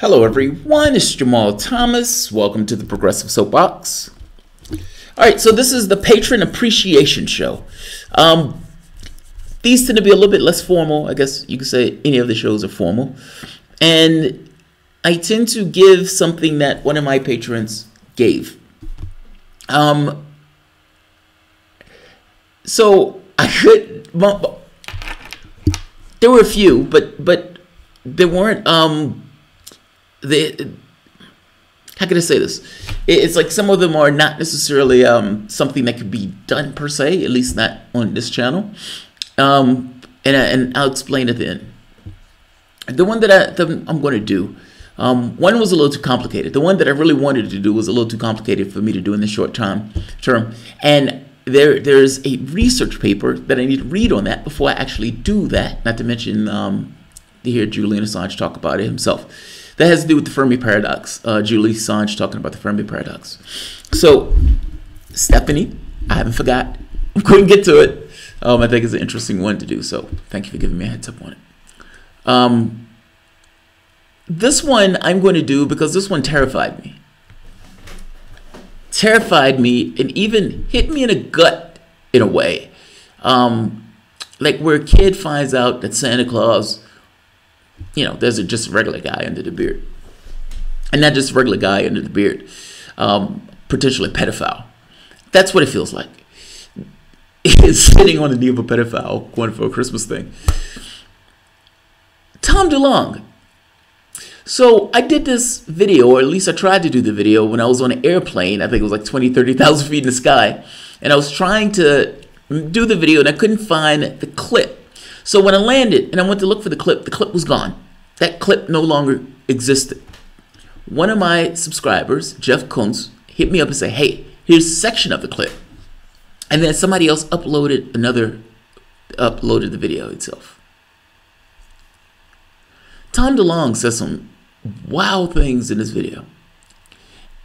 Hello everyone, it's Jamarl Thomas. Welcome to the Progressive Soapbox. Alright, so this is the Patron Appreciation Show. These tend to be a little bit less formal. I guess you could say any of the shows are formal. And I tend to give something that one of my patrons gave. So I could, there were a few, but there weren't, how can I say this? It's like some of them are not necessarily something that could be done per se, at least not on this channel. And I'll explain at the end. The one that I'm going to do, one was a little too complicated. The one that I really wanted to do was a little too complicated for me to do in the short term. And there's a research paper that I need to read on that before I actually do that. Not to mention to hear Julian Assange talk about it himself. That has to do with the Fermi paradox. Julie Assange talking about the Fermi paradox. So, Stephanie, I haven't forgot. I'm going to get to it. I think it's an interesting one to do. So, thank you for giving me a heads up on it. This one I'm going to do because this one terrified me. Terrified me and even hit me in the gut in a way. Like where a kid finds out that Santa Claus, you know, there's just a regular guy under the beard. And not just a regular guy under the beard. Potentially a pedophile. That's what it feels like. It's sitting on the knee of a pedophile going for a Christmas thing. Tom DeLonge. So I did this video, or at least I tried to do the video when I was on an airplane. I think it was like 20, 30,000 feet in the sky. And I was trying to do the video and I couldn't find the clip. So when I landed and I went to look for the clip was gone. That clip no longer existed. One of my subscribers, Jeff Kuntz, hit me up and said, hey, here's a section of the clip. And then somebody else uploaded the video itself. Tom DeLonge says some wild things in this video.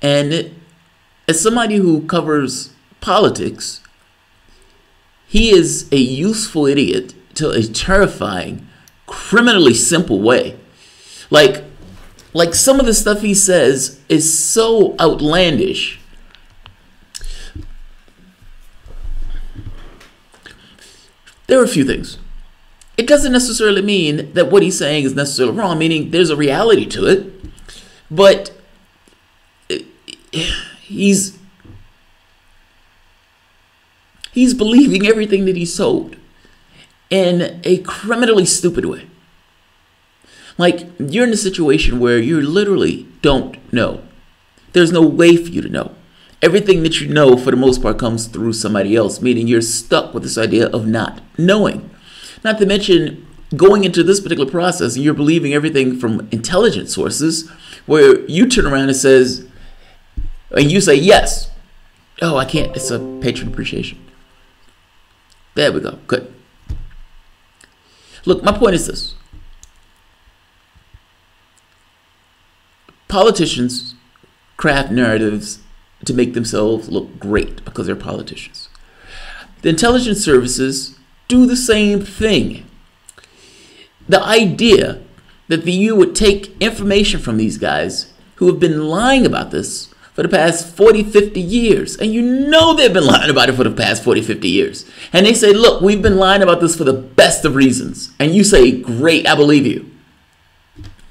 And as somebody who covers politics, he is a useful idiot to a terrifying, criminally simple way. Like some of the stuff he says is so outlandish. There are a few things. It doesn't necessarily mean that what he's saying is necessarily wrong, meaning there's a reality to it, but he's believing everything that he's told in a criminally stupid way. Like, you're in a situation where you literally don't know. There's no way for you to know. Everything that you know, for the most part, comes through somebody else, meaning you're stuck with this idea of not knowing. Not to mention, going into this particular process, and you're believing everything from intelligent sources, where you turn around and says, and you say, yes. Oh, I can't. It's a patron appreciation. There we go. Good. Look, my point is this. Politicians craft narratives to make themselves look great because they're politicians. The intelligence services do the same thing. The idea that the EU would take information from these guys who have been lying about this for the past 40, 50 years. And you know they've been lying about it for the past 40, 50 years. And they say, look, we've been lying about this for the best of reasons. And you say, great, I believe you.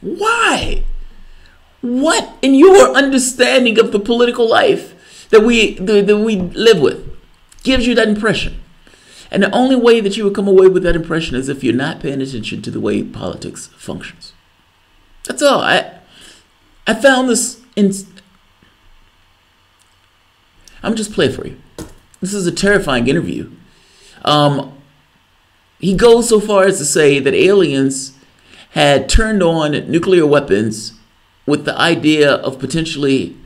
Why? What in your understanding of the political life that we live with gives you that impression? And the only way that you would come away with that impression is if you're not paying attention to the way politics functions. That's all. I found this in... I'm just playing for you. This is a terrifying interview. He goes so far as to say that aliens had turned on nuclear weapons with the idea of potentially,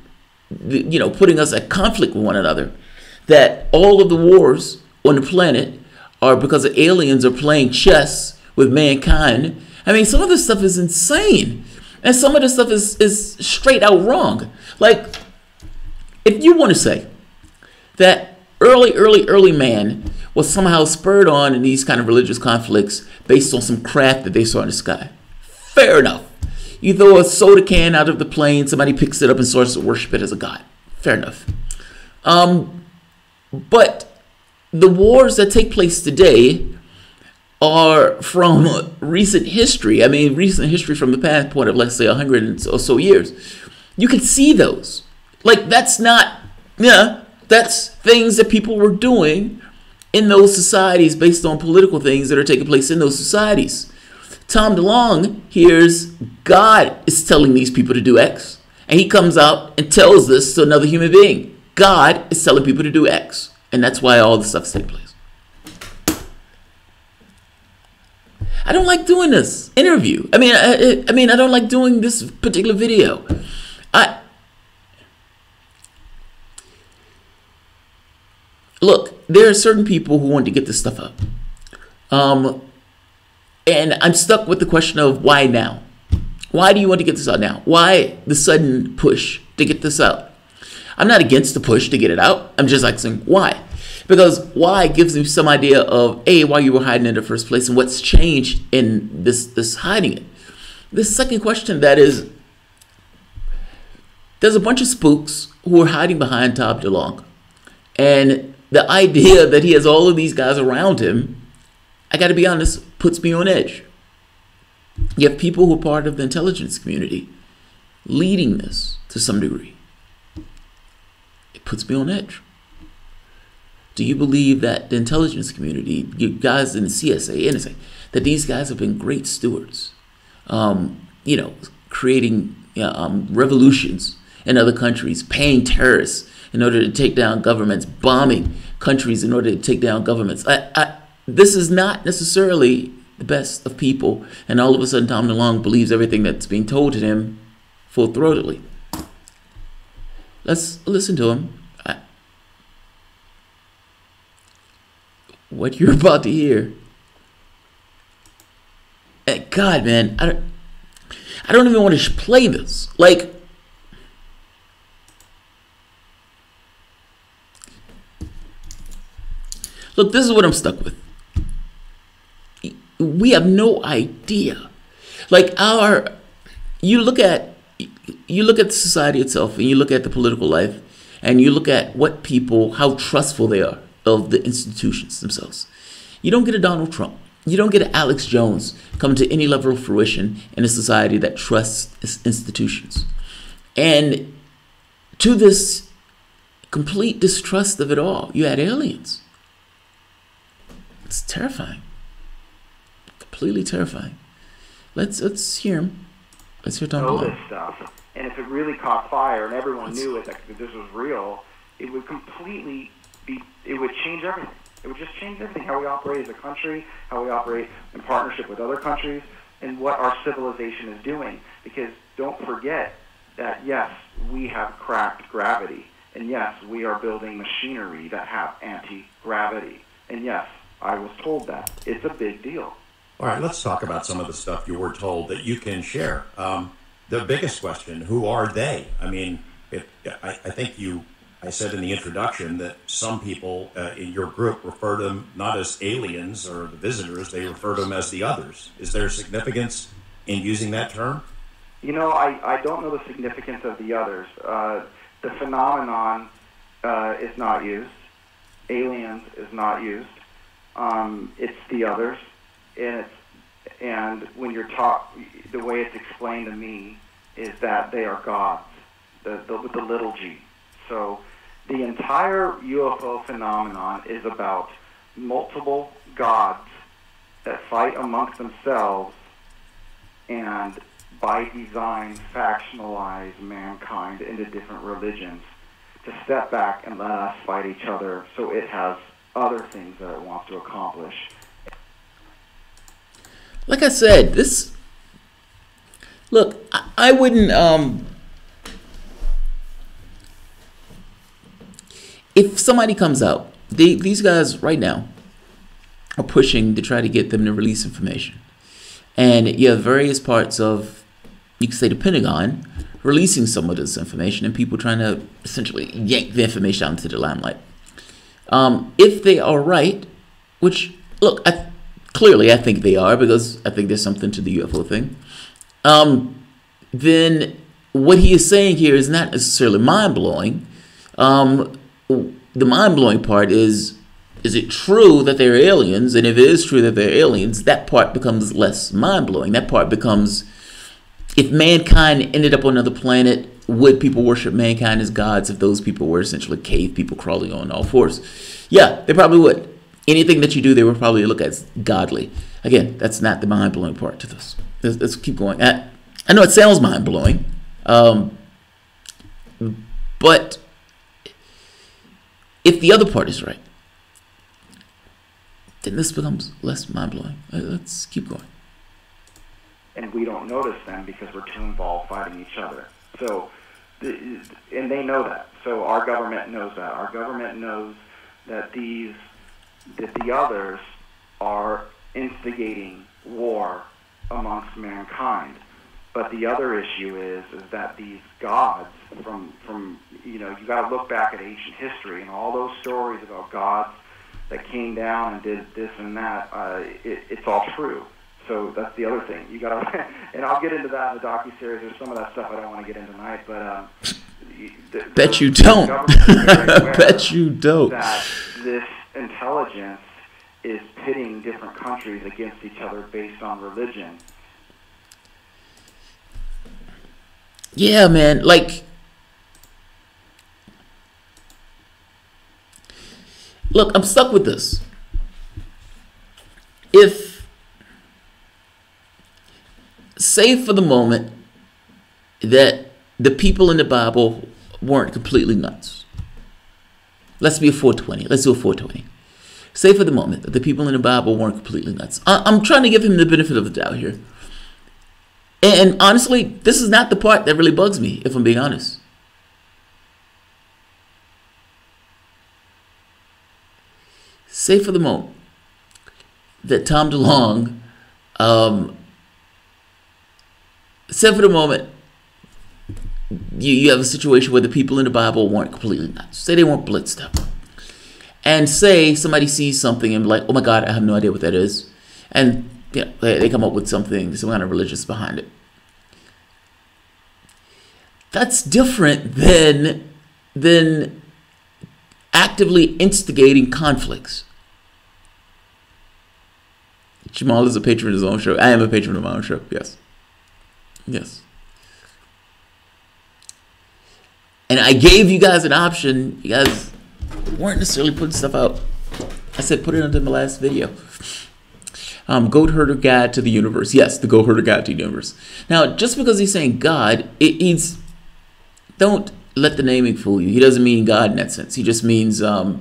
you know, putting us at conflict with one another. That all of the wars on the planet are because the aliens are playing chess with mankind. I mean, some of this stuff is insane. And some of this stuff is straight out wrong. Like, if you want to say that early man was somehow spurred on in these kind of religious conflicts based on some craft that they saw in the sky, fair enough. You throw a soda can out of the plane, somebody picks it up and starts to worship it as a god. Fair enough. But the wars that take place today are from recent history. I mean, recent history from the past point of, let's say, 100 or so years. You can see those. Like, that's not, that's things that people were doing in those societies based on political things that are taking place in those societies. Tom DeLonge hears God is telling these people to do X, and he comes out and tells this to another human being. God is telling people to do X, and that's why all this stuff's taking place. I don't like doing this interview. I mean, I don't like doing this particular video. Look, there are certain people who want to get this stuff up. And I'm stuck with the question of why now? Why do you want to get this out now? Why the sudden push to get this out? I'm not against the push to get it out. I'm just like saying why. Because why gives me some idea of, A, why you were hiding in the first place and what's changed in this hiding it. The second question that is, there's a bunch of spooks who are hiding behind Tom DeLonge. And the idea that he has all of these guys around him, I got to be honest, puts me on edge. You have people who are part of the intelligence community leading this to some degree. It puts me on edge. Do you believe that the intelligence community, you guys in the CSA, NSA, that these guys have been great stewards, creating revolutions in other countries, paying terrorists in order to take down governments, bombing countries in order to take down governments? This is not necessarily the best of people, and all of a sudden Tom DeLonge believes everything that's being told to him full-throatedly. Let's listen to him. What you're about to hear. God, man, I don't even want to play this. Like, look, this is what I'm stuck with. We have no idea. Like, you look at society itself, and you look at the political life, and you look at what people, how trustful they are of the institutions themselves. You don't get a Donald Trump. You don't get an Alex Jones come to any level of fruition in a society that trusts its institutions. And to this complete distrust of it all, you had aliens. It's terrifying. Completely terrifying. Let's hear him. Let's hear Tom DeLonge. This stuff, and if it really caught fire and everyone knew it, that this was real, it would completely it would change everything. It would just change everything, how we operate as a country, how we operate in partnership with other countries, and what our civilization is doing. Because don't forget that, yes, we have cracked gravity, and yes, we are building machinery that have anti-gravity. And yes, I was told that. It's a big deal. All right, let's talk about some of the stuff you were told that you can share. The biggest question, who are they? I mean, I think I said in the introduction that some people in your group refer to them not as aliens or the visitors, they refer to them as the others. Is there significance in using that term? You know, I don't know the significance of the others. The phenomenon is not used. Aliens is not used. It's the others. And when you're taught, the way it's explained to me is that they are gods, with the little g. So the entire UFO phenomenon is about multiple gods that fight amongst themselves and by design factionalize mankind into different religions to step back and let us fight each other so it has other things that it wants to accomplish. Like I said, look, I wouldn't, if somebody comes out, these guys right now are pushing to try to get them to release information. And you have various parts of, you could say, the Pentagon releasing some of this information and people trying to essentially yank the information out into the limelight. If they are right, which, look, clearly I think they are, because I think there's something to the UFO thing. then what he is saying here is not necessarily mind-blowing. The mind-blowing part is it true that they're aliens? And if it is true that they're aliens, that part becomes less mind-blowing. That part becomes, if mankind ended up on another planet, would people worship mankind as gods if those people were essentially cave people crawling on all fours? Yeah, they probably would. Anything that you do, they would probably look at as godly. Again, that's not the mind-blowing part to this. Let's keep going. I know it sounds mind-blowing, but if the other part is right, then this becomes less mind-blowing. Let's keep going. And we don't notice them because we're too involved fighting each other. So, and they know that. So our government knows that. Our government knows that the others are instigating war amongst mankind. But the other issue is that these gods from you got to look back at ancient history and all those stories about gods that came down and did this and that. It's all true. So that's the other thing. You got to, and I'll get into that in the docuseries. There's some of that stuff I don't want to get into tonight, but bet you don't. Bet you don't. That this intelligence is pitting different countries against each other based on religion. Yeah, man. Like, look, I'm stuck with this. If, say for the moment that the people in the Bible weren't completely nuts. Let's be a 420. Let's do a 420. Say for the moment that the people in the Bible weren't completely nuts. I'm trying to give him the benefit of the doubt here. And honestly, this is not the part that really bugs me, if I'm being honest. Say for the moment that Tom DeLonge said for the moment you have a situation where the people in the Bible weren't completely nuts. Say they weren't blitzed up. And say somebody sees something and be like, oh my God, I have no idea what that is. And they come up with something, some kind of religious behind it. That's different than actively instigating conflicts. Jamal is a patron of his own show. I am a patron of my own show. Yes. Yes. And I gave you guys an option. You guys weren't necessarily putting stuff out. I said put it under my last video. Goat Herder Guide to the Universe. Yes, the Goat Herder Guide to the Universe. Now, just because he's saying God, don't let the naming fool you. He doesn't mean God in that sense. He just means that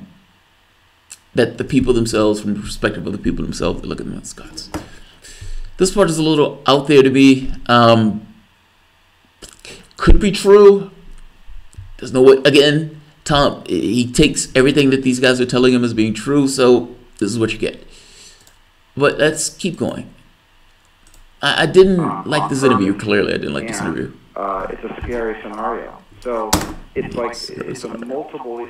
the people themselves, from the perspective of the people themselves, they look at them as gods. This part is a little out there to be. Could be true. There's no way. Again, Tom, he takes everything that these guys are telling him as being true, so this is what you get. But let's keep going. I didn't like this interview. Clearly, I didn't like this interview. It's a scary scenario. So it's a multiple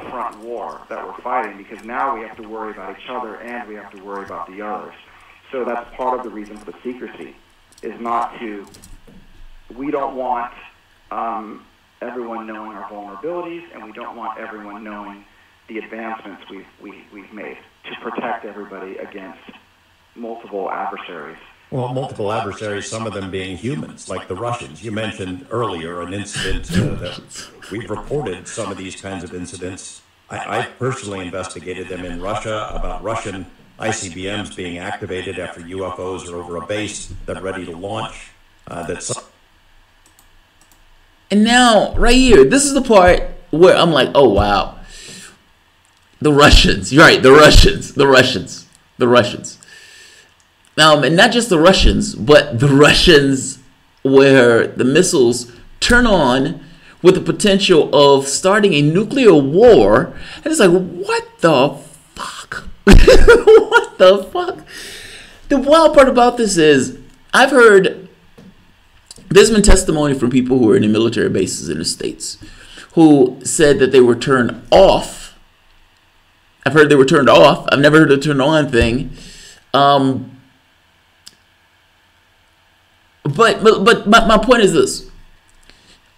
front war that we're fighting, because now we have to worry about each other and we have to worry about the others. So that's part of the reason for the secrecy, is not to. We don't want everyone knowing our vulnerabilities, and we don't want everyone knowing the advancements we've made to protect everybody against multiple adversaries. Well, multiple adversaries, some of them being humans, like the Russians. You mentioned earlier an incident that we've reported some of these kinds of incidents. I personally investigated them in Russia about Russian ICBMs being activated after UFOs are over a base that are ready to launch. And now, right here, this is the part where I'm like, oh, wow. The Russians. You're right, the Russians. And not just the Russians, but the Russians where the missiles turn on with the potential of starting a nuclear war. And it's like, what the fuck? What the fuck? The wild part about this is, there's been testimony from people who are in the military bases in the States who said that they were turned off. I've heard they were turned off. I've never heard a turn on thing. But they were turned off. I've never heard a turn on thing. I've heard they were turned off. I've never heard a turn on thing. I've heard they were turned off. I've never heard a turn on thing. I've never heard a turn on thing. I've never heard a turn on thing. But my point is this.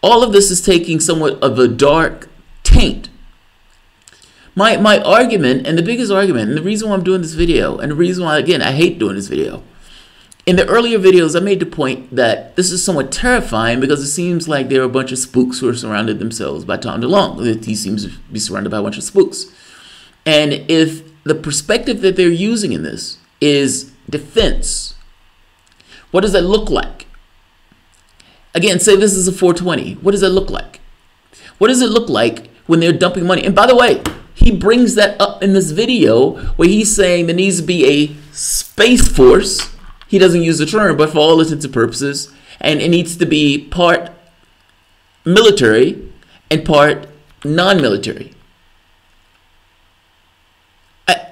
All of this is taking somewhat of a dark taint. My argument, and the biggest argument, and the reason why I'm doing this video, and the reason why, again, I hate doing this video. In the earlier videos, I made the point that this is somewhat terrifying because it seems like there are a bunch of spooks who are surrounded themselves by Tom DeLonge. He seems to be surrounded by a bunch of spooks. And if the perspective that they're using in this is defense, what does that look like? Again, say this is a 420. What does that look like? What does it look like when they're dumping money? And by the way, he brings that up in this video where he's saying there needs to be a space force. He doesn't use the term, but for all intents and purposes, and it needs to be part military and part non-military.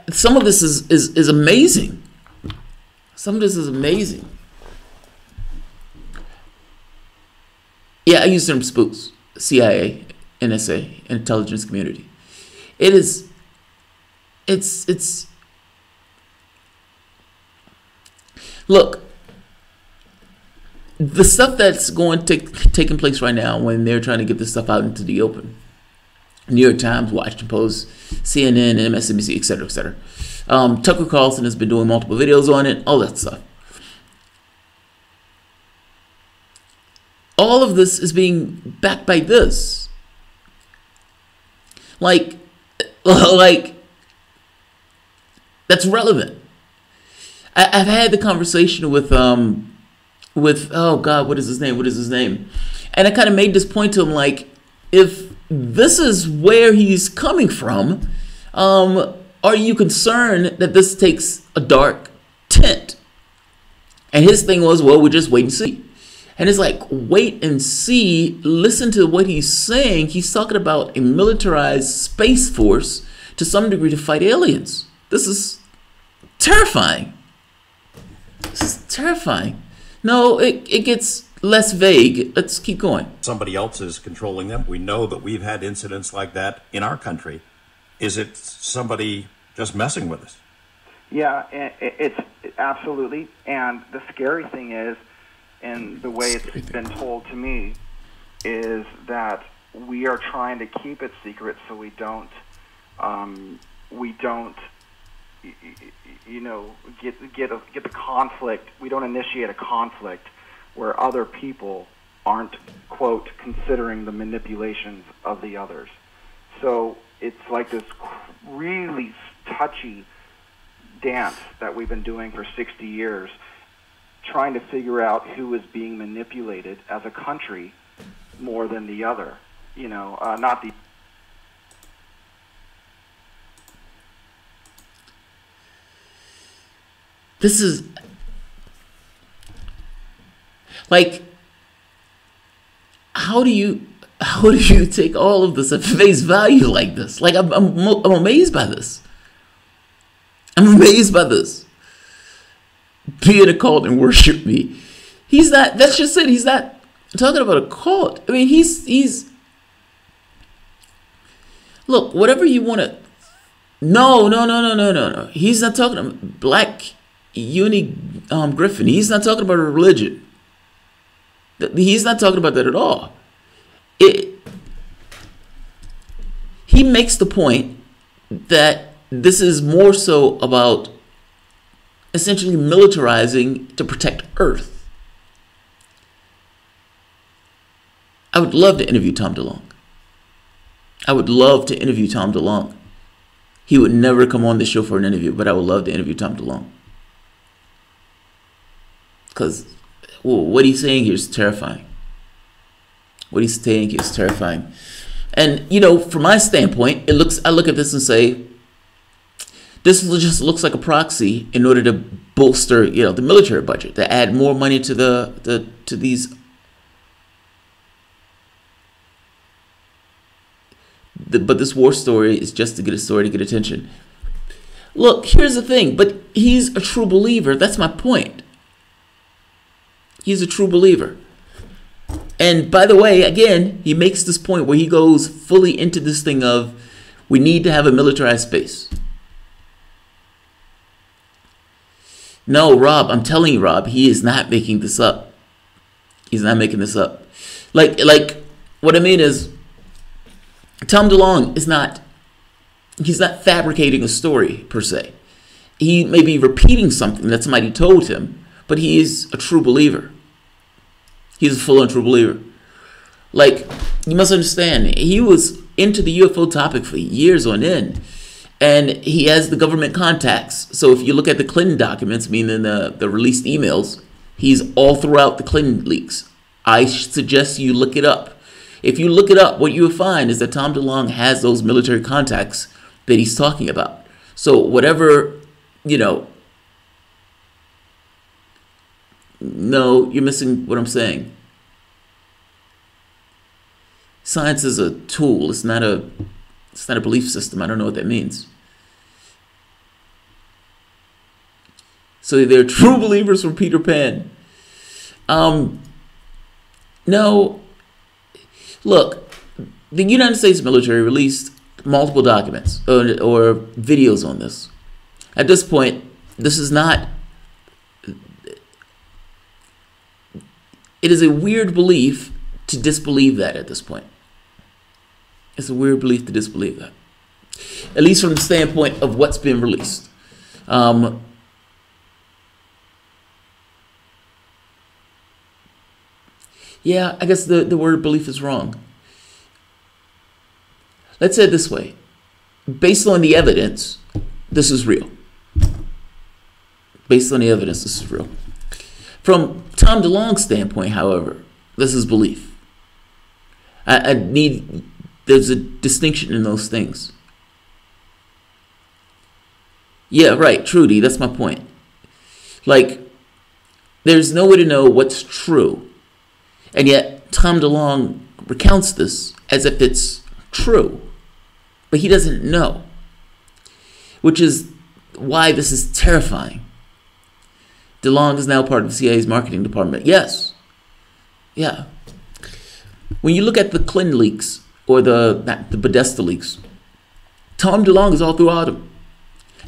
Some of this is amazing. Some of this is amazing. Yeah, I use the term spooks. CIA, NSA, intelligence community. It's look, the stuff that's taking place right now when they're trying to get this stuff out into the open. New York Times, Washington Post, CNN, MSNBC, etc., etc. Tucker Carlson has been doing multiple videos on it, all that stuff. All of this is being backed by this. Like that's relevant. I've had the conversation with oh God, what is his name? And I kind of made this point to him, like, if this is where he's coming from, are you concerned that this takes a dark tint? And his thing was, well, we just wait and see. And it's like, wait and see, listen to what he's saying. He's talking about a militarized space force to some degree to fight aliens. This is terrifying. This is terrifying. No, it gets less vague. Let's keep going. Somebody else is controlling them. We know that we've had incidents like that in our country. Is it somebody just messing with us? Yeah, it's absolutely. And the scary thing is, and the way it's been told to me, is that we are trying to keep it secret so we don't get the conflict. We don't initiate a conflict where other people aren't, quote, considering the manipulations of the others. So it's like this really touchy dance that we've been doing for 60 years, trying to figure out who is being manipulated as a country more than the other. You know, not the... This is like, how do you take all of this at face value like this? Like, I'm amazed by this. I'm amazed by this. Be in a cult and worship me. He's not. That's just it. He's not talking about a cult. I mean, he's. Look, whatever you want to. No. He's not talking about Black Uni Griffin. He's not talking about a religion. He's not talking about that at all. He makes the point that this is more so about essentially militarizing to protect Earth. I would love to interview Tom DeLonge. He would never come on the show for an interview, but I would love to interview Tom DeLonge. Because what he's saying here is terrifying. And, you know, from my standpoint, I look at this and say, this just looks like a proxy in order to bolster, you know, the military budget, to add more money to to these. But this war story is just to get a story to get attention. Look, here's the thing, but he's a true believer. That's my point. He's a true believer. And by the way, again, he makes this point where he goes fully into this thing of, we need to have a militarized space. No, Rob, I'm telling you, Rob, he is not making this up. He's not making this up. Like what I mean is, Tom DeLonge is not. He's not fabricating a story per se. He may be repeating something that somebody told him, but he is a true believer. He's a full and true believer. Like, you must understand, he was into the UFO topic for years on end, and he has the government contacts. So if you look at the Clinton documents, meaning the released emails, he's all throughout the Clinton leaks. I suggest you look it up. If you look it up, what you will find is that Tom DeLonge has those military contacts that he's talking about. So whatever, no, you're missing what I'm saying. Science is a tool. It's not a belief system. I don't know what that means. So they're true believers from Peter Pan. No. Look, the United States military released multiple documents or videos on this. At this point, this is not. It is a weird belief to disbelieve that at this point. It's a weird belief to disbelieve that. At least from the standpoint of what's been released. Yeah, I guess the word belief is wrong. Let's say it this way. Based on the evidence, this is real. Based on the evidence, this is real. From Tom DeLonge's standpoint, however, this is belief. There's a distinction in those things. Yeah, right, Trudy, that's my point. Like, there's no way to know what's true. And yet, Tom DeLonge recounts this as if it's true. But he doesn't know. Which is why this is terrifying. DeLonge is now part of the CIA's marketing department. Yes. Yeah. When you look at the Clinton leaks, or the Podesta leaks, Tom DeLonge is all throughout them.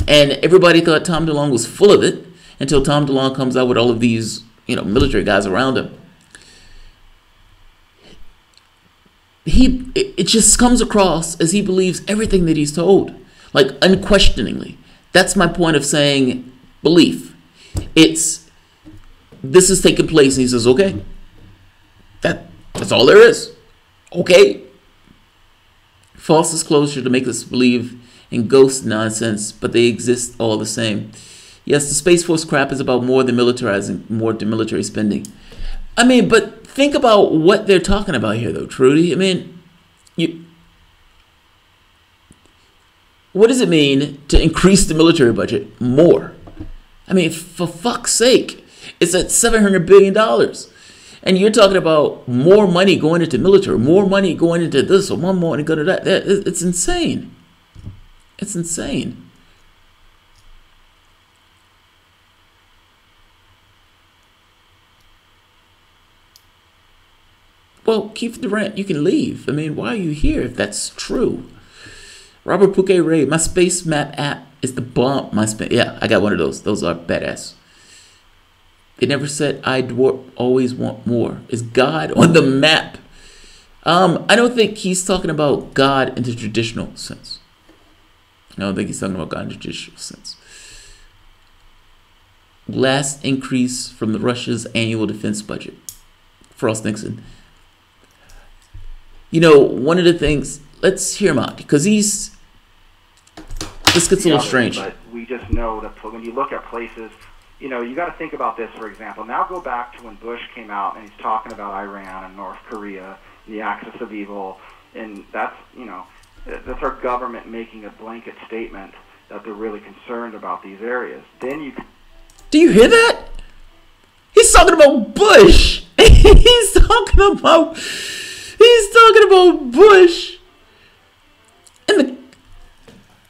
And everybody thought Tom DeLonge was full of it until Tom DeLonge comes out with all of these, military guys around him. It just comes across as he believes everything that he's told, like unquestioningly. That's my point of saying belief. This is taking place, and he says, okay, that's all there is. Okay. False disclosure to make us believe in ghost nonsense, but they exist all the same. Yes, the Space Force crap is about more than military spending. I mean, but think about what they're talking about here, though, Trudy. I mean, what does it mean to increase the military budget more? I mean, for fuck's sake, it's at $700 billion. And you're talking about more money going into military, more money going into this, or more money going to that. It's insane. It's insane. Well, Keith Durant, you can leave. I mean, why are you here if that's true? Robert Pouquet Ray, my Space Map app is the bomb. Yeah, I got one of those. Those are badass. They never said I dwarf always want more. Is God on the map? I don't think he's talking about God in the traditional sense. I don't think he's talking about God in the traditional sense. Last increase from the Russia's annual defense budget. Frost Nixon. One of the things, let's hear him out, because this gets a little strange. But we just know that when you look at places, you got to think about this, for example. Now go back to when Bush came out and he's talking about Iran and North Korea, the axis of evil, and that's that's our government making a blanket statement that they're really concerned about these areas. Then do you hear that? He's talking about Bush. He's talking about Bush, and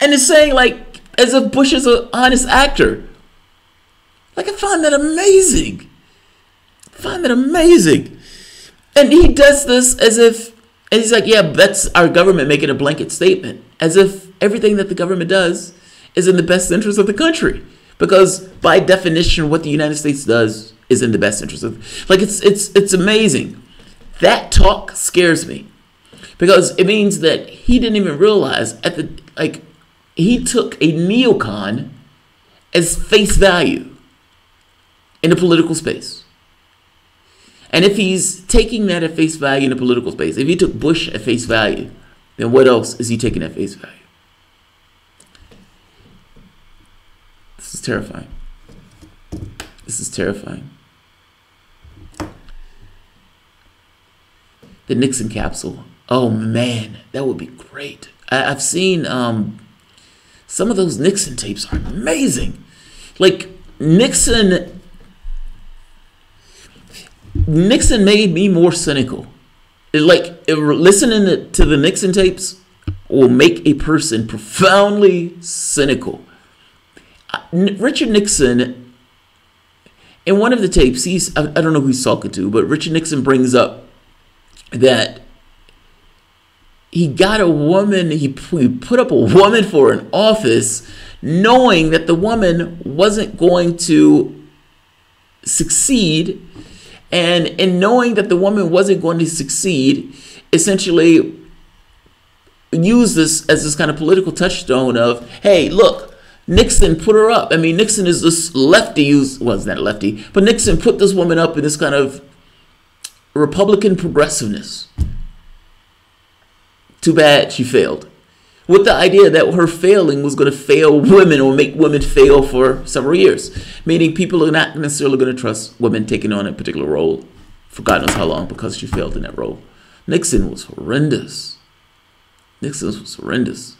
it's saying like as if Bush is an honest actor. Like, I find that amazing. And he does this and he's like, yeah, that's our government making a blanket statement, as if everything that the government does is in the best interest of the country. Because by definition, what the United States does is in the best interest of, like, it's amazing. That talk scares me because it means that he didn't even realize he took a neocon as face value in the political space. And if he's taking that at face value in the political space, if he took Bush at face value, then what else is he taking at face value? This is terrifying. This is terrifying. The Nixon capsule. Oh man, that would be great. I've seen some of those Nixon tapes are amazing. Like Nixon made me more cynical. Listening to the Nixon tapes will make a person profoundly cynical. Richard Nixon, in one of the tapes, I don't know who he's talking to, but Richard Nixon brings up that he got a woman, he put up a woman for an office knowing that the woman wasn't going to succeed. And in knowing that the woman wasn't going to succeed, essentially use this as this kind of political touchstone of, hey, look, Nixon put her up. I mean, Nixon is this lefty who's, well, it's not a lefty, but Nixon put this woman up in this kind of Republican progressiveness. Too bad she failed. With the idea that her failing was going to fail women or make women fail for several years. Meaning people are not necessarily going to trust women taking on a particular role for God knows how long because she failed in that role. Nixon was horrendous. Nixon was horrendous.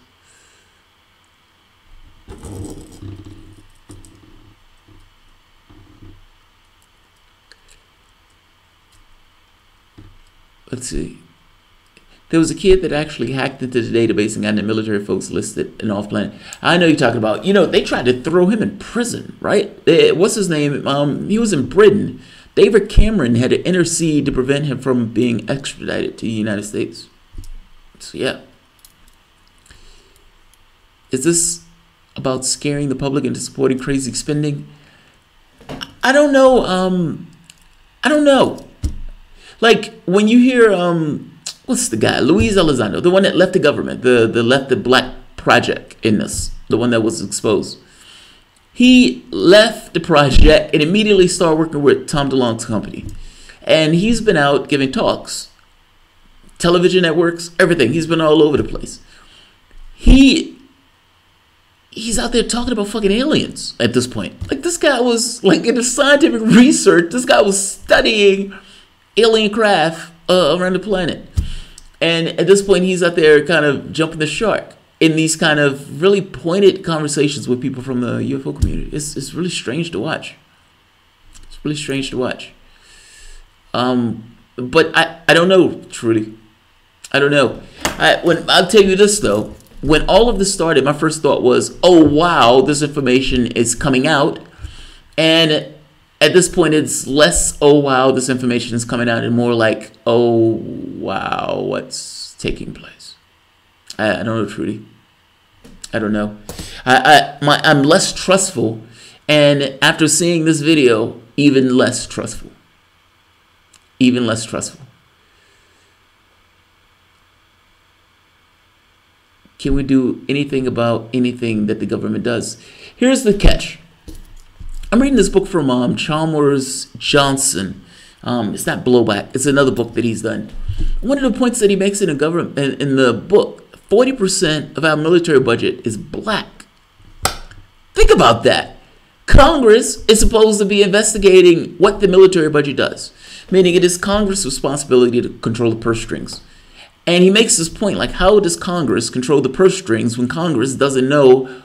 Let's see. There was a kid that actually hacked into the database and got the military folks listed and off planet. I know you're talking about, they tried to throw him in prison, right? What's his name? He was in Britain. David Cameron had to intercede to prevent him from being extradited to the United States. So, yeah. Is this about scaring the public into supporting crazy spending? I don't know. I don't know. Like, when you hear... what's the guy? Luis Elizondo, the one that left the government, left the Black Project in this, the one that was exposed. He left the project and immediately started working with Tom DeLonge's company. And he's been out giving talks, television networks, everything. He's been all over the place. He's out there talking about fucking aliens at this point. Like, this guy was, like, in the scientific research, this guy was studying alien craft around the planet. And at this point, he's out there kind of jumping the shark in these kind of really pointed conversations with people from the UFO community. It's really strange to watch. It's really strange to watch. But I don't know, truly. I don't know. I'll tell you this, though. When all of this started, my first thought was, oh, wow, this information is coming out. And at this point, it's less, oh, wow, this information is coming out, and more like, oh, wow, what's taking place? I don't know, Trudy. I don't know. I'm less trustful, and after seeing this video, even less trustful. Even less trustful. Can we do anything about anything that the government does? Here's the catch. I'm reading this book from Chalmers Johnson. It's not Blowback. It's another book that he's done. One of the points that he makes in the book, 40% of our military budget is black. Think about that. Congress is supposed to be investigating what the military budget does, meaning it is Congress' responsibility to control the purse strings. And he makes this point, like, how does Congress control the purse strings when Congress doesn't know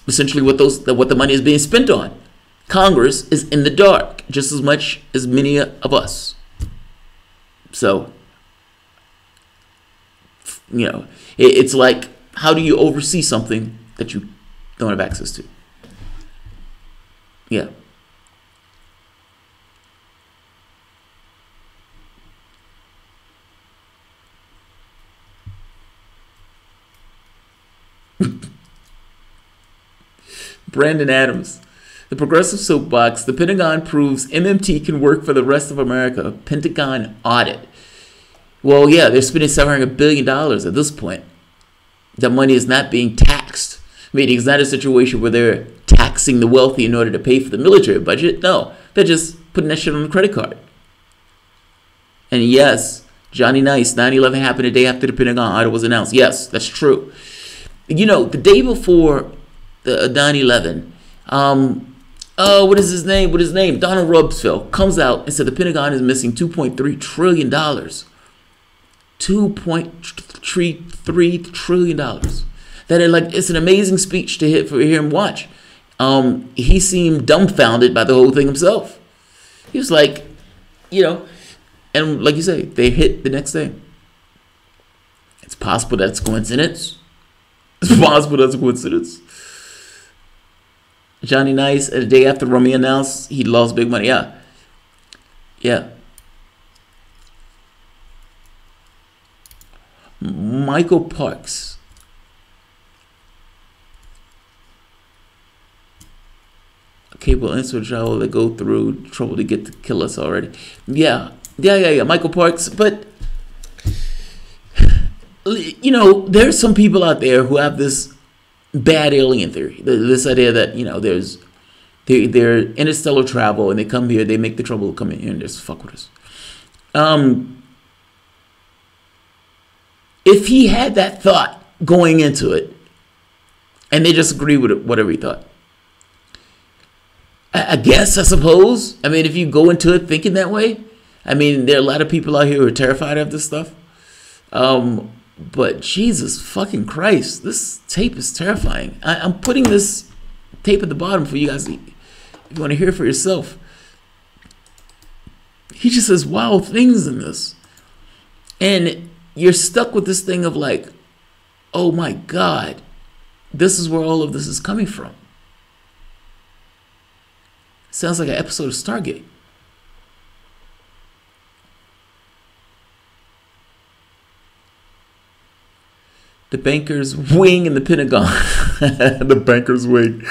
essentially what the money is being spent on? Congress is in the dark just as much as many of us. So, it's like, how do you oversee something that you don't have access to? Yeah. Brandon Adams. The Progressive Soapbox. The Pentagon proves MMT can work for the rest of America. Pentagon audit. Well, yeah, they're spending $700 billion at this point. That money is not being taxed. Meaning it's not a situation where they're taxing the wealthy in order to pay for the military budget. No, they're just putting that shit on the credit card. And yes, Johnny Nice, 9/11 happened a day after the Pentagon audit was announced. Yes, that's true. You know, the day before the 9/11, what is his name? Donald Rumsfeld comes out and said the Pentagon is missing $2.3 trillion. $2.33 trillion. That it's an amazing speech to hear him watch. He seemed dumbfounded by the whole thing himself. He was like, you know, and like you say, they hit the next day. It's possible that's coincidence. It's possible that's a coincidence. Johnny Nice, a day after Rummy announced he lost big money. Yeah. Michael Parks. Cable insert travel that go through trouble to get to kill us already. Yeah. Michael Parks. But, you know, there's some people out there who have this bad alien theory. This idea that, you know, they're interstellar travel and they come here, they make the trouble come in here and just fuck with us. If he had that thought going into it, and they just agree with whatever he thought, I suppose. I mean, if you go into it thinking that way, I mean, there are a lot of people out here who are terrified of this stuff. But Jesus fucking Christ, this tape is terrifying. I'm putting this tape at the bottom for you guys if you want to hear it for yourself. He just says wild things in this. And you're stuck with this thing of like, oh my God, this is where all of this is coming from. Sounds like an episode of Stargate. The banker's wing in the Pentagon. The banker's wing.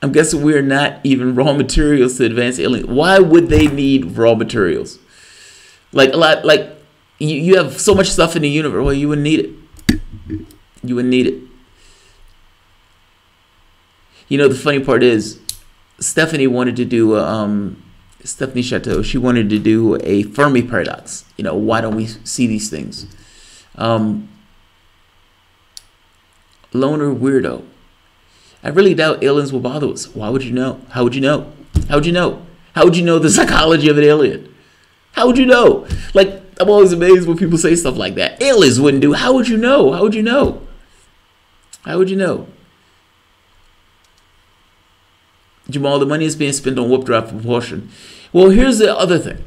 I'm guessing we're not even raw materials to advance aliens. Why would they need raw materials? You have so much stuff in the universe. Well, you wouldn't need it. You wouldn't need it. You know, the funny part is, Stephanie wanted to do Stephanie Chateau. She wanted to do a Fermi paradox. You know, why don't we see these things? Loner weirdo. I really doubt aliens will bother us. Why would you know? How would you know? How would you know? How would you know the psychology of an alien? How would you know? Like, I'm always amazed when people say stuff like that. Aliens wouldn't do. How would you know? How would you know? How would you know? Jamal, the money is being spent on warp drive propulsion. Well, here's the other thing.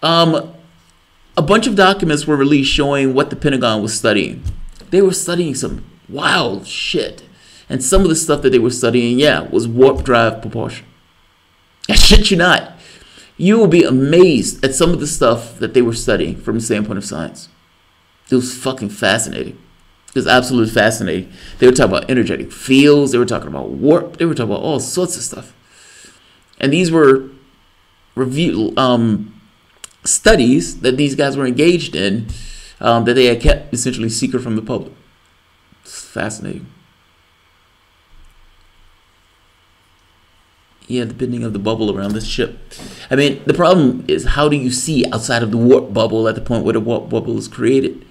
A bunch of documents were released showing what the Pentagon was studying. They were studying some wild shit. And some of the stuff that they were studying, was warp drive propulsion. I shit you not. You will be amazed at some of the stuff that they were studying from the standpoint of science. It was fucking fascinating. It was absolutely fascinating. They were talking about energetic fields. They were talking about warp. They were talking about all sorts of stuff. And these were studies that these guys were engaged in that they had kept essentially secret from the public. It's fascinating. Yeah, the bending of the bubble around this ship. I mean, the problem is, how do you see outside of the warp bubble at the point where the warp bubble is created?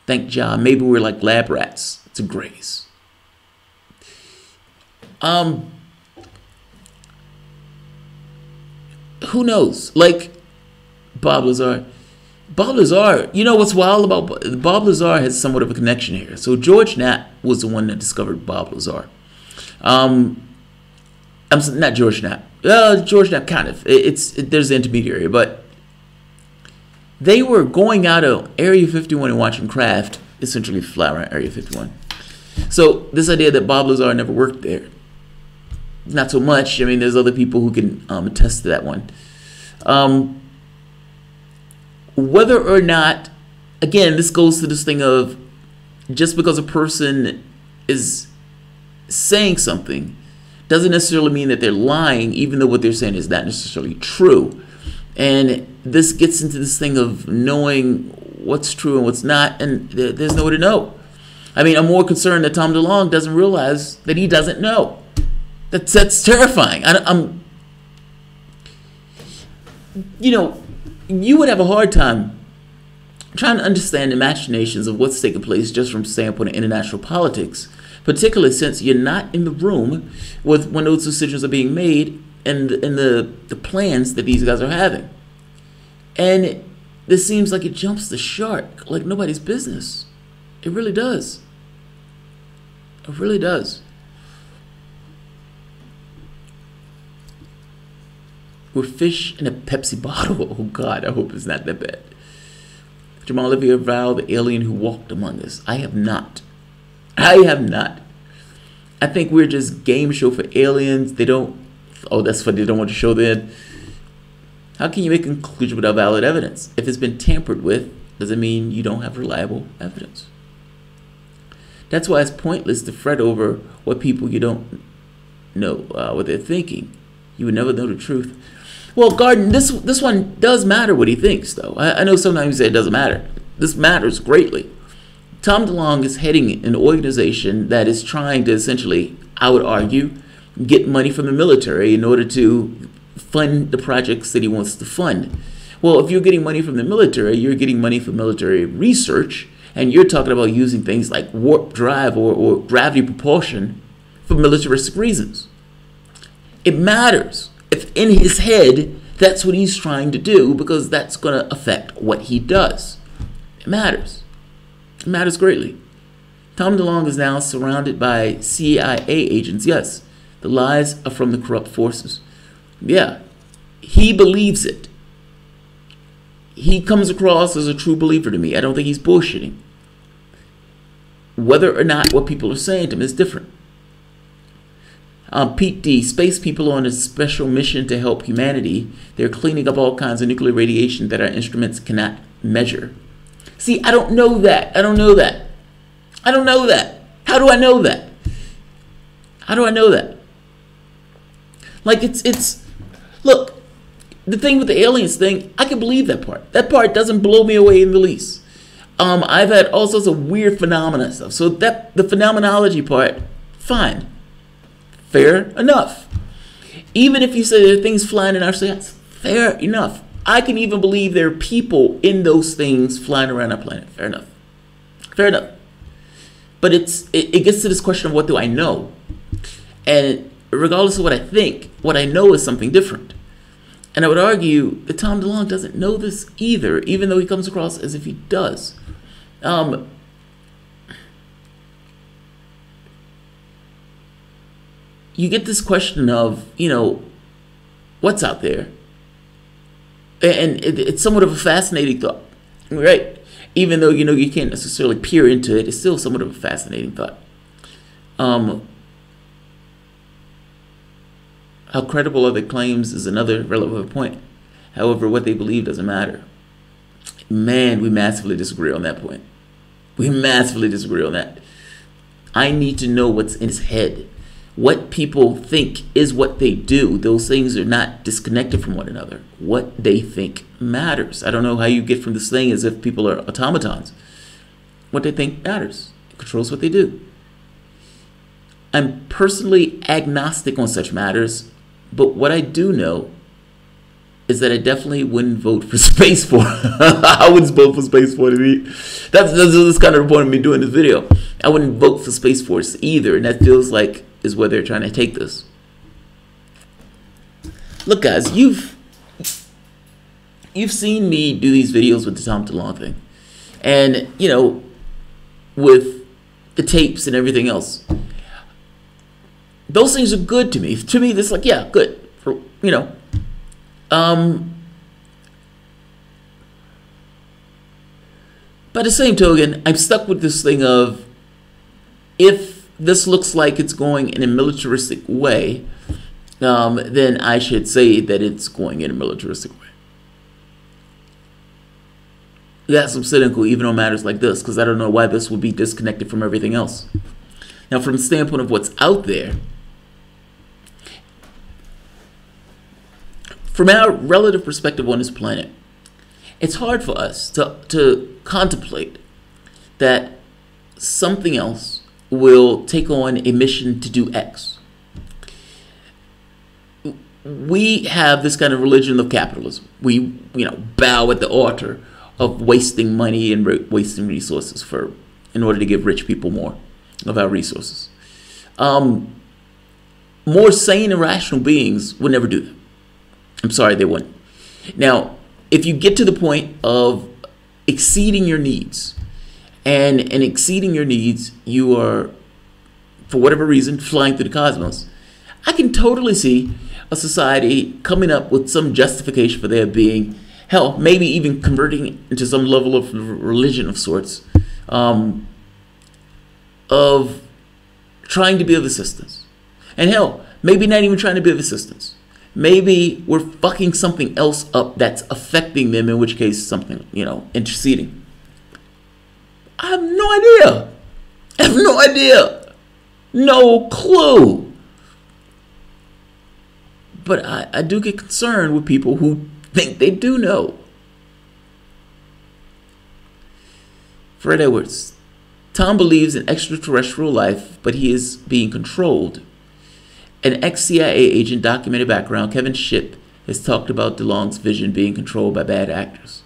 Thank John. Maybe we're like lab rats to graze. Who knows? Like Bob Lazar. Bob Lazar, you know what's wild about Bob Lazar has somewhat of a connection here. So George Knapp was the one that discovered Bob Lazar. I'm not George Knapp. George Knapp, kind of. There's an intermediary, but they were going out of Area 51 and watching craft essentially fly around Area 51. So this idea that Bob Lazar never worked there, not so much. I mean, there's other people who can attest to that one. Whether or not, again, this goes to this thing of just because a person is saying something doesn't necessarily mean that they're lying, even though what they're saying is not necessarily true. And this gets into this thing of knowing what's true and what's not, and there's no way to know. I mean, I'm more concerned that Tom DeLonge doesn't realize that he doesn't know. That's terrifying. You would have a hard time trying to understand the machinations of what's taking place just from the standpoint of international politics, particularly since you're not in the room when those decisions are being made and the plans that these guys are having. And this seems like it jumps the shark like nobody's business. It really does. It really does. We're fish in a Pepsi bottle. Oh God, I hope it's not that bad. Jamarl, have you avowed the alien who walked among us? I have not. I have not. I think we're just game show for aliens. They don't. Oh, that's funny. They don't want to show that. How can you make a conclusion without valid evidence? If it's been tampered with, does it mean you don't have reliable evidence? That's why it's pointless to fret over what people you don't know what they're thinking. You would never know the truth. Well, Garden, this one does matter what he thinks, though. I know sometimes you say it doesn't matter. This matters greatly. Tom DeLonge is heading an organization that is trying to essentially, I would argue, get money from the military in order to fund the projects that he wants to fund. Well, if you're getting money from the military, you're getting money for military research, and you're talking about using things like warp drive or gravity propulsion for militaristic reasons. It matters if in his head that's what he's trying to do, because that's going to affect what he does. It matters. It matters greatly. Tom DeLonge is now surrounded by CIA agents. Yes, the lies are from the corrupt forces. Yeah, he believes it. He comes across as a true believer to me. I don't think he's bullshitting. Whether or not what people are saying to him is different. Pete D, space people on a special mission to help humanity. They're cleaning up all kinds of nuclear radiation that our instruments cannot measure. See, I don't know that. I don't know that. I don't know that. How do I know that? How do I know that? Like, it's look, the thing with the aliens thing, I can believe that part. That part doesn't blow me away in the least. I've had all sorts of weird phenomena stuff. So that the phenomenology part, fine. Fair enough. Even if you say there are things flying in our skies, fair enough. I can even believe there are people in those things flying around our planet. Fair enough. Fair enough. But it gets to this question of what do I know? And regardless of what I think, what I know is something different. And I would argue that Tom DeLonge doesn't know this either, even though he comes across as if he does. You get this question of, what's out there? And it's somewhat of a fascinating thought, right? Even though, you can't necessarily peer into it, it's still somewhat of a fascinating thought. How credible are their claims is another relevant point. However, what they believe doesn't matter. Man, we massively disagree on that point. We massively disagree on that. I need to know what's in his head. What people think is what they do. Those things are not disconnected from one another. What they think matters. I don't know how you get from this thing as if people are automatons. What they think matters. It controls what they do. I'm personally agnostic on such matters, but what I do know is that I definitely wouldn't vote for Space Force. I wouldn't vote for Space Force. That's kind of the point of me doing this video. I wouldn't vote for Space Force either, and that feels like is where they're trying to take this. Look, guys, you've seen me do these videos with the Tom DeLonge thing, and with the tapes and everything else. Those things are good to me. To me, this like, yeah, good. By the same token, I'm stuck with this thing of, if this looks like it's going in a militaristic way, then I should say that it's going in a militaristic way. Yes, I'm cynical even on matters like this, because I don't know why this would be disconnected from everything else. Now, from the standpoint of what's out there, from our relative perspective on this planet, it's hard for us to contemplate that something else will take on a mission to do X. We have this kind of religion of capitalism. We, bow at the altar of wasting money and wasting resources in order to give rich people more of our resources. More sane and rational beings would never do that. I'm sorry, they wouldn't. Now, if you get to the point of exceeding your needs, and exceeding your needs, you are, for whatever reason, flying through the cosmos, I can totally see a society coming up with some justification for their being, hell, maybe even converting into some level of religion of sorts, of trying to be of assistance. And hell, maybe not even trying to be of assistance. Maybe we're fucking something else up that's affecting them, in which case something, interceding. I have no idea. I have no idea. No clue. But I do get concerned with people who think they do know. Fred Edwards. Tom believes in extraterrestrial life, but he is being controlled. An ex-CIA agent, documented background, Kevin Shipp, has talked about DeLonge's vision being controlled by bad actors.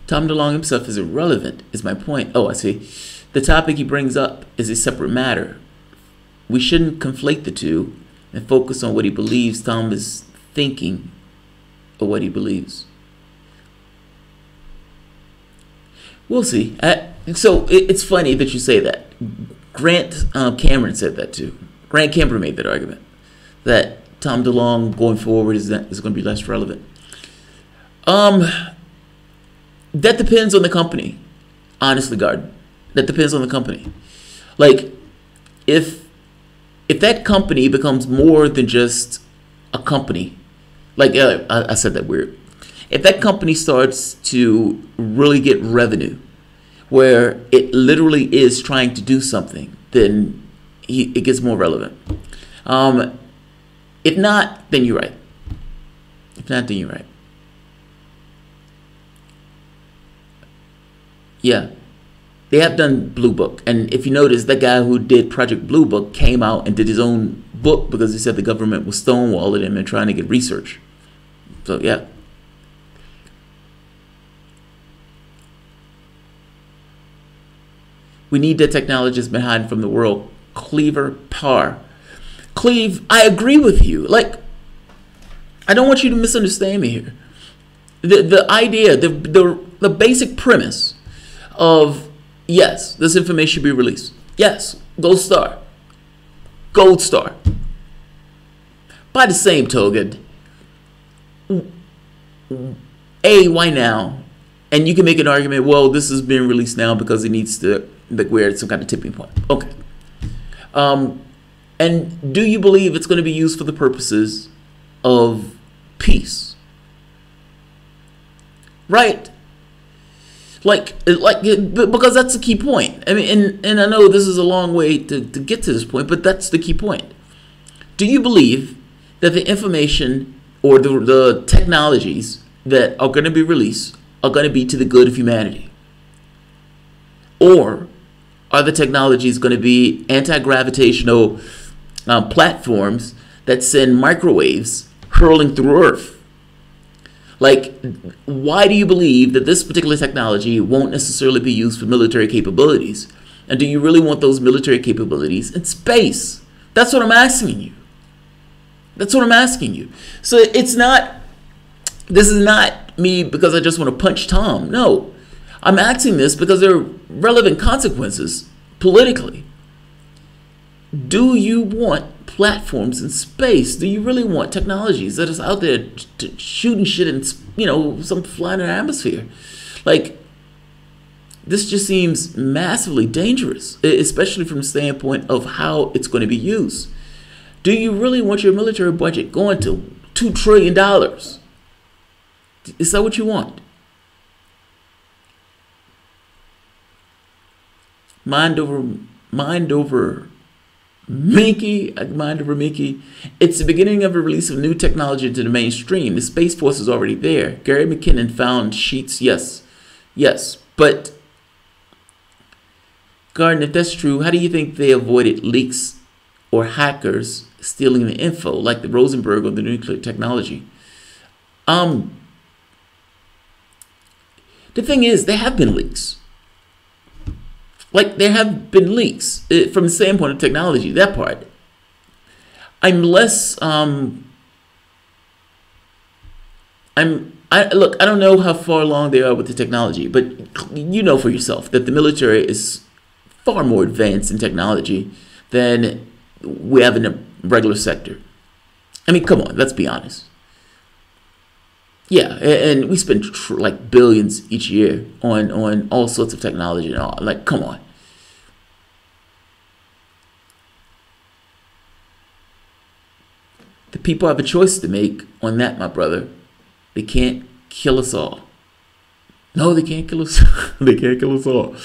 Tom DeLonge himself is irrelevant, is my point. Oh, I see. The topic he brings up is a separate matter. We shouldn't conflate the two and focus on what he believes Tom is thinking or what he believes. We'll see. So it's funny that you say that. Grant Cameron said that too. Grant Cameron made that argument that Tom DeLonge going forward is going to be less relevant. That depends on the company. Honestly, Garden, that depends on the company. Like, if that company becomes more than just a company, like I said that weird. If that company starts to really get revenue, where it literally is trying to do something, then it gets more relevant. If not, then you're right. If not, then you're right. Yeah, they have done Blue Book. And if you notice, that guy who did Project Blue Book came out and did his own book because he said the government was stonewalling him and trying to get research. So, yeah. We need the technologists been hiding from the world. Cleaver Parr. Cleve, I agree with you. Like, I don't want you to misunderstand me here. The idea, the basic premise of, yes, this information should be released. Yes, gold star. Gold star. By the same token, why now? And you can make an argument, well, this is being released now because it needs to, like, we're at some kind of tipping point. Okay. And do you believe it's going to be used for the purposes of peace? Right. Like, because that's the key point. I mean, and I know this is a long way to get to this point, but that's the key point. Do you believe that the information or the technologies that are going to be released are going to be to the good of humanity? Or are the technologies going to be anti-gravitational platforms that send microwaves hurling through Earth? Like, why do you believe that this particular technology won't necessarily be used for military capabilities? And do you really want those military capabilities in space? That's what I'm asking you. That's what I'm asking you. So this is not me because I just want to punch Tom. No, I'm asking this because there are relevant consequences politically. Do you want platforms in space? Do you really want technologies that is out there shooting shit in, some flying in the atmosphere? Like, this just seems massively dangerous, especially from the standpoint of how it's going to be used. Do you really want your military budget going to $2 trillion? Is that what you want? Mind over Minky. It's the beginning of a release of new technology into the mainstream. The Space Force is already there. Gary McKinnon found sheets. Yes. But, Garden, if that's true, how do you think they avoided leaks or hackers stealing the info, like the Rosenberg or the nuclear technology? The thing is, there have been leaks. Like, there have been leaks from the standpoint of technology, that part. I'm less, look, I don't know how far along they are with the technology, but you know for yourself that the military is far more advanced in technology than we have in the regular sector. I mean, come on, let's be honest. Yeah, and we spend like billions each year on all sorts of technology and all. Like, come on. The people have a choice to make on that, my brother. They can't kill us all. No, they can't kill us. They can't kill us all.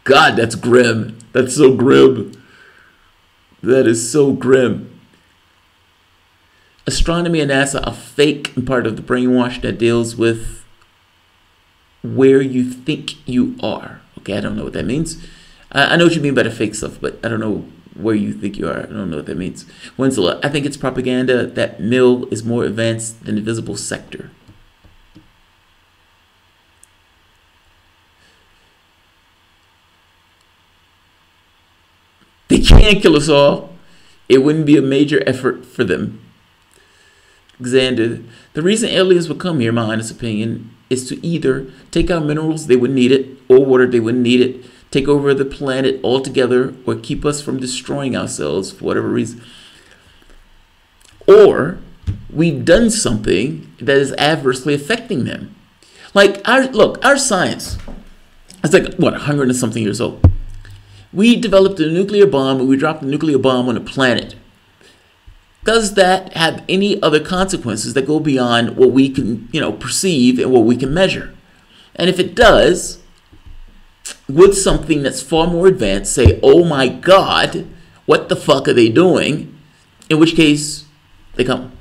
God, that's grim. That's so grim. That is so grim. Astronomy and NASA are fake and part of the brainwash that deals with where you think you are. Okay, I don't know what that means. I know what you mean by the fake stuff, but I don't know where you think you are. I don't know what that means. Winslow, I think it's propaganda that Mill is more advanced than the visible sector. They can't kill us all. It wouldn't be a major effort for them. Xander, the reason aliens would come here, my honest opinion, is to either take out minerals, they wouldn't need it, or water, they wouldn't need it, take over the planet altogether, or keep us from destroying ourselves for whatever reason. Or we've done something that is adversely affecting them. Like, our science, it's like, what, 100 and something years old. We developed a nuclear bomb, and we dropped a nuclear bomb on a planet. Does that have any other consequences that go beyond what we can, perceive and what we can measure? And if it does, would something that's far more advanced say, oh my God, what the fuck are they doing? In which case, they come.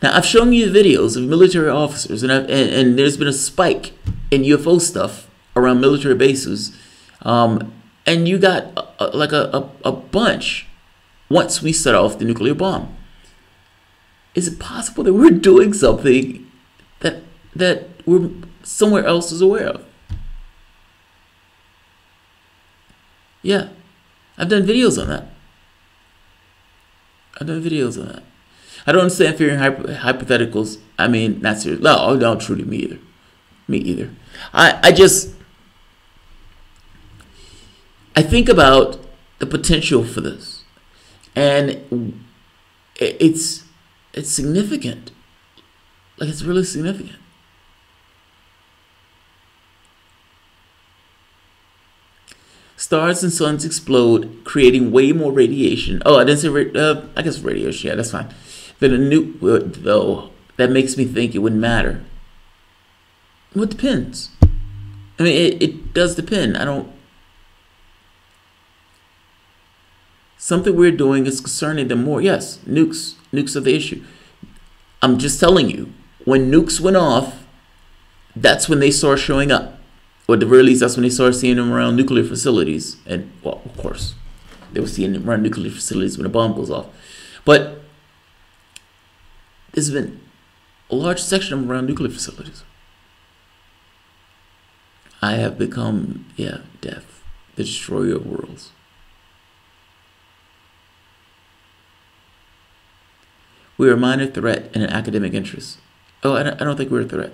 Now, I've shown you the videos of military officers, and there's been a spike in UFO stuff around military bases. And you got a bunch once we set off the nuclear bomb. Is it possible that we're doing something that we're somewhere else is aware of? Yeah, I've done videos on that. I don't understand fearing hypotheticals. I mean, not serious. No, truly, me either. I think about the potential for this, and it's significant. Like, it's really significant. Stars and suns explode, creating way more radiation. Oh, I didn't say I guess radiation. Yeah, that's fine. Then a nuke, though, that makes me think it wouldn't matter. Well, it depends. I mean, it does depend. Something we're doing is concerning them more. Yes, nukes are the issue. I'm just telling you, when nukes went off, that's when they started showing up. Or at the very least, that's when they started seeing them around nuclear facilities. And, well, of course, they were seeing them around nuclear facilities when a bomb goes off. But there's been a large section of them around nuclear facilities. I have become, death, the destroyer of worlds. We are a minor threat and an academic interest. Oh, I don't think we're a threat.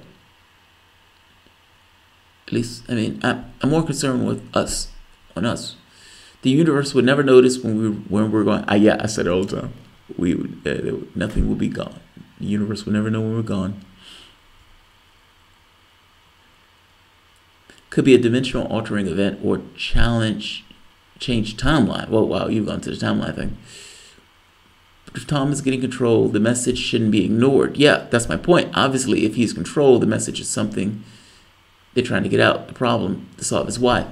At least, I mean, I'm more concerned with us, on us. The universe would never notice when we're going. I said it all the time. Nothing will be gone. The universe will never know when we're gone. Could be a dimensional altering event or change timeline. Well, wow, you've gone to the timeline thing. But if Tom is getting control, the message shouldn't be ignored. Yeah, that's my point. Obviously, if he's controlled, the message is something they're trying to get out. The problem to solve is why.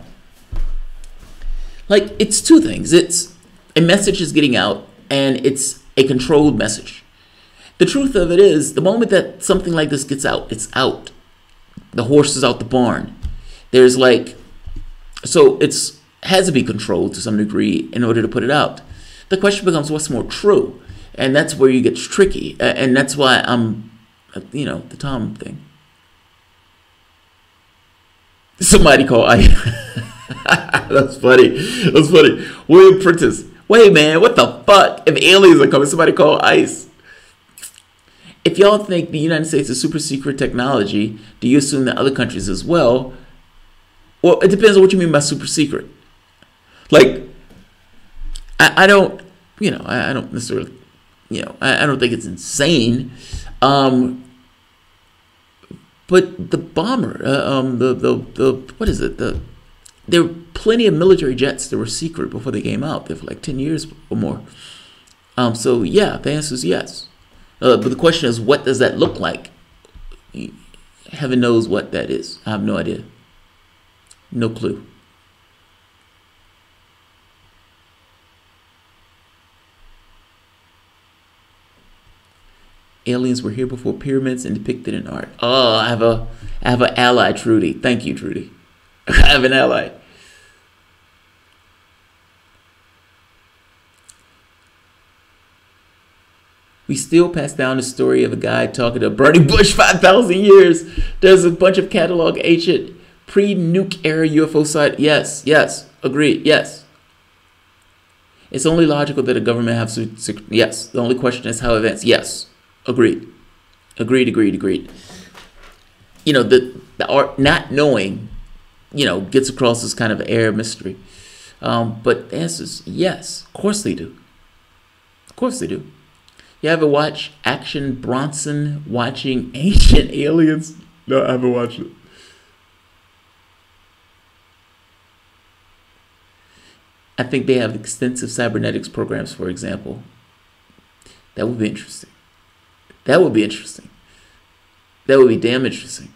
Like, it's two things. It's a message is getting out, and it's a controlled message. The truth of it is, the moment that something like this gets out, it's out. The horse is out the barn. There's like, so it's has to be controlled to some degree in order to put it out. The question becomes, what's more true? And that's where you get tricky. And that's why I'm, the Tom thing. Somebody call That's funny. That's funny. William Prentice. Wait, man, what the fuck? If aliens are coming, somebody call ICE. If y'all think the United States is super secret technology, do you assume that other countries as well? Well, it depends on what you mean by super secret. Like, I don't, I don't necessarily, I don't think it's insane. But the bomber, what is it? There were plenty of military jets that were secret before they came out. There for like 10 years or more. So yeah, the answer is yes. But the question is, what does that look like? Heaven knows what that is. I have no idea. No clue. Aliens were here before pyramids and depicted in art. Oh, I have an ally, Trudy. Thank you, Trudy. I have an ally. We still pass down the story of a guy talking to a burning bush 5,000 years. There's a bunch of catalog ancient pre-nuke era UFO site. Yes, agreed, yes. It's only logical that a government have yes. The only question is how advanced. Yes, agreed. The art not knowing, gets across this kind of air mystery. But the answer is yes. Of course they do. Of course they do. You ever watch Action Bronson watching Ancient Aliens? No, I haven't watched it. I think they have extensive cybernetics programs, for example. That would be interesting. That would be interesting. That would be damn interesting.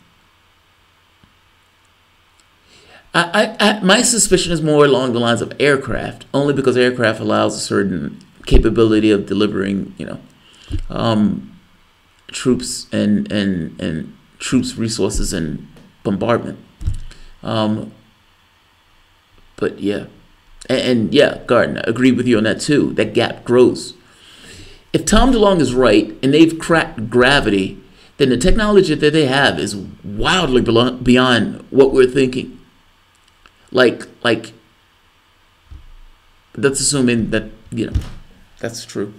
My suspicion is more along the lines of aircraft, only because aircraft allows a certain capability of delivering, troops and troops, resources, and bombardment. But yeah, and yeah, Gardner, I agree with you on that too. That gap grows. If Tom DeLonge is right and they've cracked gravity, then the technology that they have is wildly beyond what we're thinking. Like that's assuming that that's true.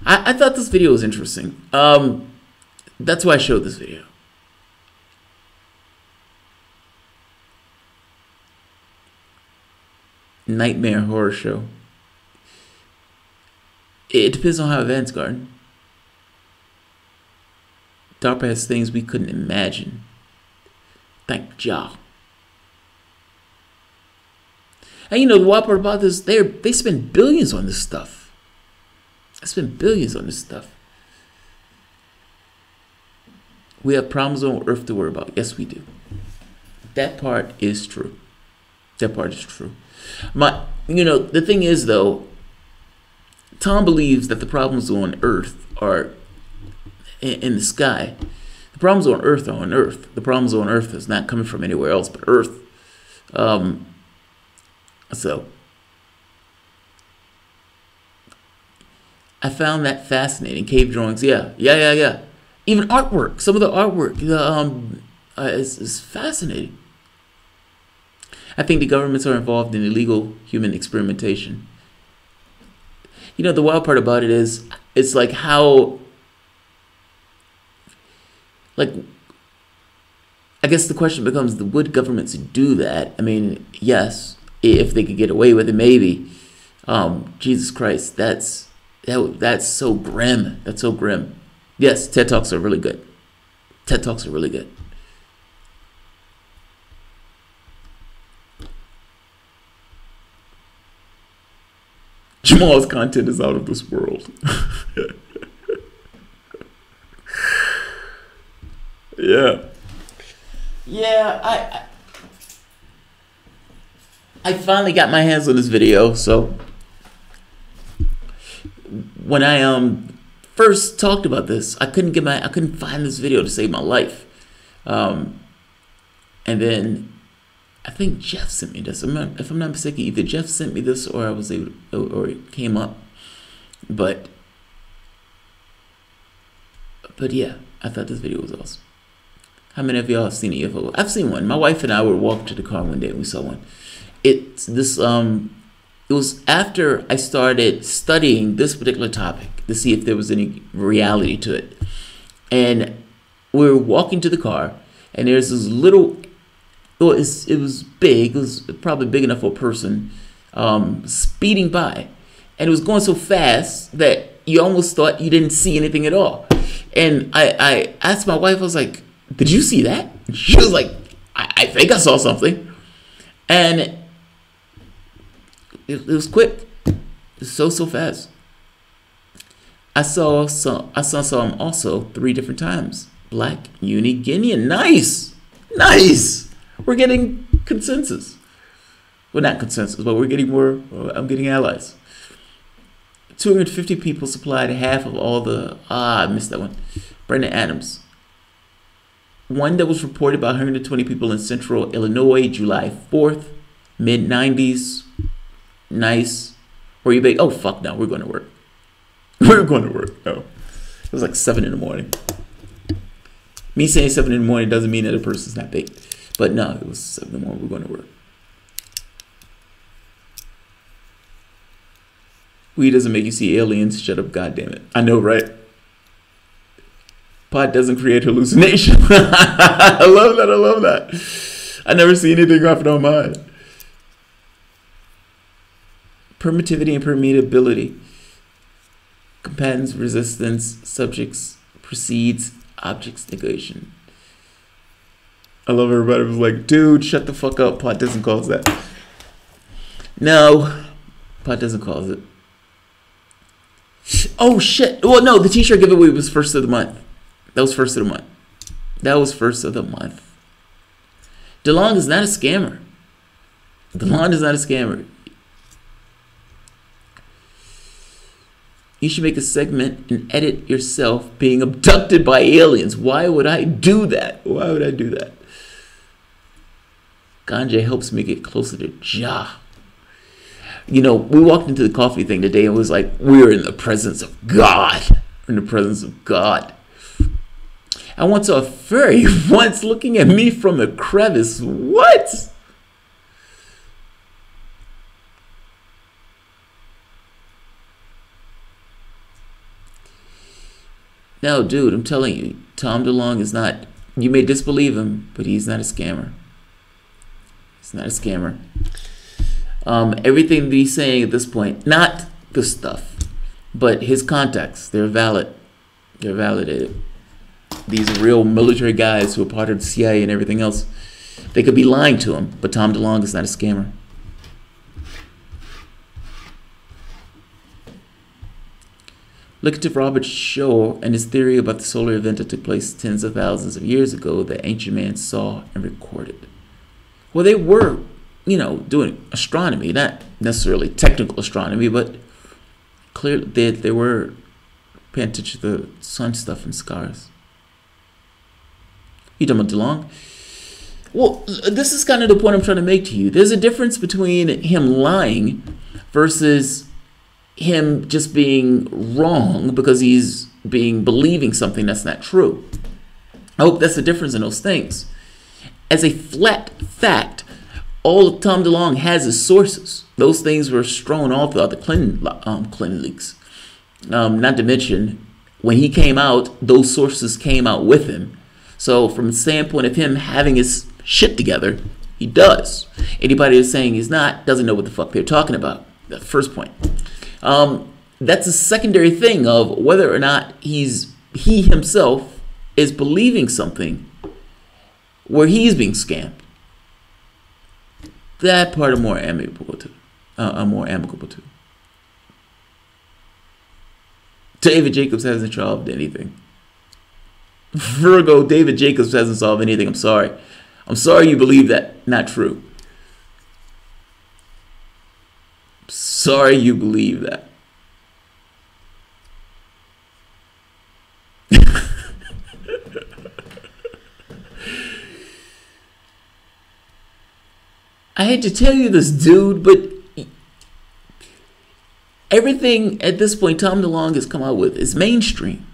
I thought this video was interesting. That's why I showed this video. Nightmare horror show. It depends on how advanced, Garden. DARPA has things we couldn't imagine. Thank Jah. And the wild part about this, they spend billions on this stuff. I spend billions on this stuff. We have problems on Earth to worry about. Yes, we do. That part is true. That part is true. The thing is, though, Tom believes that the problems on Earth are in the sky. The problems on Earth are on Earth. The problems on Earth is not coming from anywhere else but Earth. So I found that fascinating. Cave drawings, yeah. Even artwork. Some of the artwork is fascinating. I think the governments are involved in illegal human experimentation. The wild part about it is, it's like how, I guess the question becomes, would governments do that? I mean, yes, if they could get away with it, maybe. Jesus Christ, that's so grim. That's so grim. Yes, TED Talks are really good. TED Talks are really good. Jamal's content is out of this world. Yeah. Yeah, I finally got my hands on this video. So when I first talked about this, I couldn't find this video to save my life. And then I think Jeff sent me this. If I'm not mistaken, either Jeff sent me this or I was able to, or it came up. But yeah, I thought this video was awesome. How many of y'all have seen a UFO? I've seen one. My wife and I were walking to the car one day and we saw one. It was after I started studying this particular topic to see if there was any reality to it. And we were walking to the car and there's this little, well, it was big. It was probably big enough for a person, speeding by. And it was going so fast that you almost thought you didn't see anything at all. And I asked my wife, I was like, did you see that? She was like, I think I saw something. And it was quick. It was so fast. I saw some also 3 different times. Black Uni Guinean. Nice. We're getting consensus. Well, not consensus, but we're getting more. I'm getting allies. 250 people supplied half of all the. I missed that one. Brandon Adams. One that was reported by 120 people in central Illinois, July 4th, mid-90s. Nice. Were you big? Oh, fuck no. We're going to work. We're going to work. No. It was like 7 in the morning. Me saying 7 in the morning doesn't mean that a person's not big. But no, it was 7 in the morning. We're going to work. Weed doesn't make you see aliens. Shut up, goddammit. I know, right? Pot doesn't create hallucination. I love that. I never see anything off on mine. Permittivity and permeability. Compatance, resistance, subjects, precedes, objects, negation. I love everybody was like, dude, shut the fuck up. Pot doesn't cause that. No, pot doesn't cause it. Oh, shit. Well, no, the t-shirt giveaway was first of the month. That was first of the month. Delonge is not a scammer. Delonge is not a scammer. You should make a segment and edit yourself being abducted by aliens. Why would I do that? Ganja helps me get closer to Jah. You know, we walked into the coffee thing today and it was like, we're in the presence of God. I once saw a fairy once looking at me from a crevice. What? No, dude, I'm telling you, Tom DeLonge is not, you may disbelieve him, but he's not a scammer. Everything that he's saying at this point, not the stuff, but his contacts, they're valid. They're validated. These are real military guys who are part of the CIA and everything else. They could be lying to him, but Tom DeLonge is not a scammer. Look into Robert Shaw and his theory about the solar event that took place tens of thousands of years ago that ancient man saw and recorded. Well, they were, you know, doing astronomy, not necessarily technical astronomy, but clearly they were paying attention to the sun stuff and stars. You talking about DeLonge? Well, this is kind of the point I'm trying to make to you. There's a difference between him lying versus him just being wrong because he's believing something that's not true. I hope that's the difference in those things. As a flat fact, all Tom DeLonge has is sources. Those things were strewn all throughout the Clinton leaks. Not to mention, when he came out, those sources came out with him. So from the standpoint of him having his shit together, he does. Anybody that's saying he's not doesn't know what the fuck they're talking about. That's the first point. That's a secondary thing of whether or not he himself is believing something where he's being scammed. That part I'm more amicable to. David Jacobs hasn't solved anything. Virgo, David Jacobs hasn't solved anything. I'm sorry you believe that. Not true. Sorry you believe that. I hate to tell you this, dude, but everything at this point Tom DeLonge has come out with is mainstream.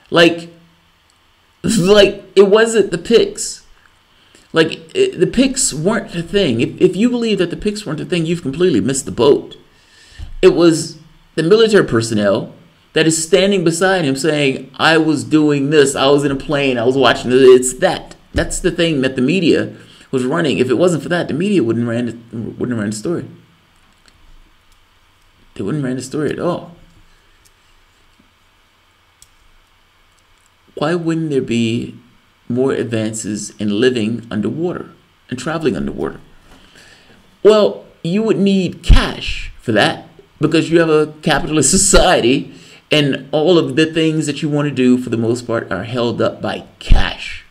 Like it wasn't the picks. The picks weren't the thing. If you believe that the picks weren't the thing, you've completely missed the boat. It was the military personnel that is standing beside him saying, I was doing this, I was in a plane, I was watching this. It's that. That's the thing that the media was running. If it wasn't for that, the media wouldn't have ran the story. They wouldn't have ran the story at all. Why wouldn't there be more advances in living underwater and traveling underwater? Well, you would need cash for that because you have a capitalist society and all of the things that you want to do for the most part are held up by cash.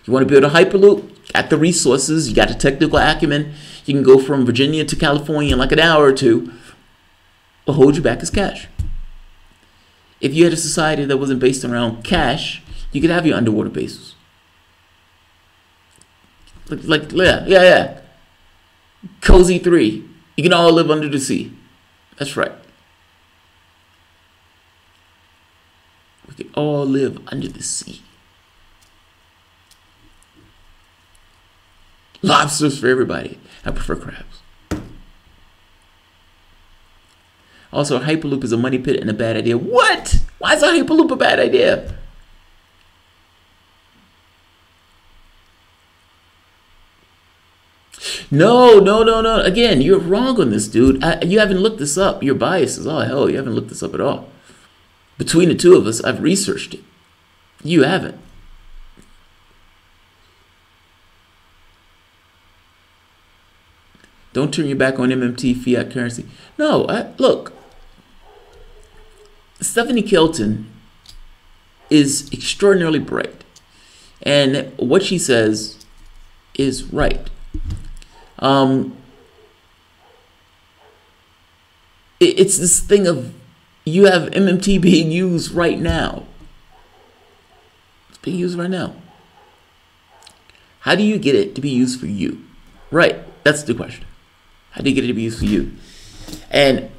You want to build a Hyperloop? Got the resources, you got the technical acumen. You can go from Virginia to California in like an hour or two. What holds you back is cash. If you had a society that wasn't based around cash, you could have your underwater bases. Yeah. Cozy 3. You can all live under the sea. That's right. We can all live under the sea. Lobsters for everybody. I prefer crabs. Also, a Hyperloop is a money pit and a bad idea. What? Why is a Hyperloop a bad idea? No. Again, you're wrong on this, dude. You haven't looked this up. Your bias is, oh, hell, you haven't looked this up at all. Between the two of us, I've researched it. You haven't. Don't turn your back on MMT fiat currency. No, look. Stephanie Kelton is extraordinarily bright. And what she says is right. It's this thing of you have MMT being used right now. It's being used right now. How do you get it to be used for you? Right, that's the question. How do you get it to be used for you? And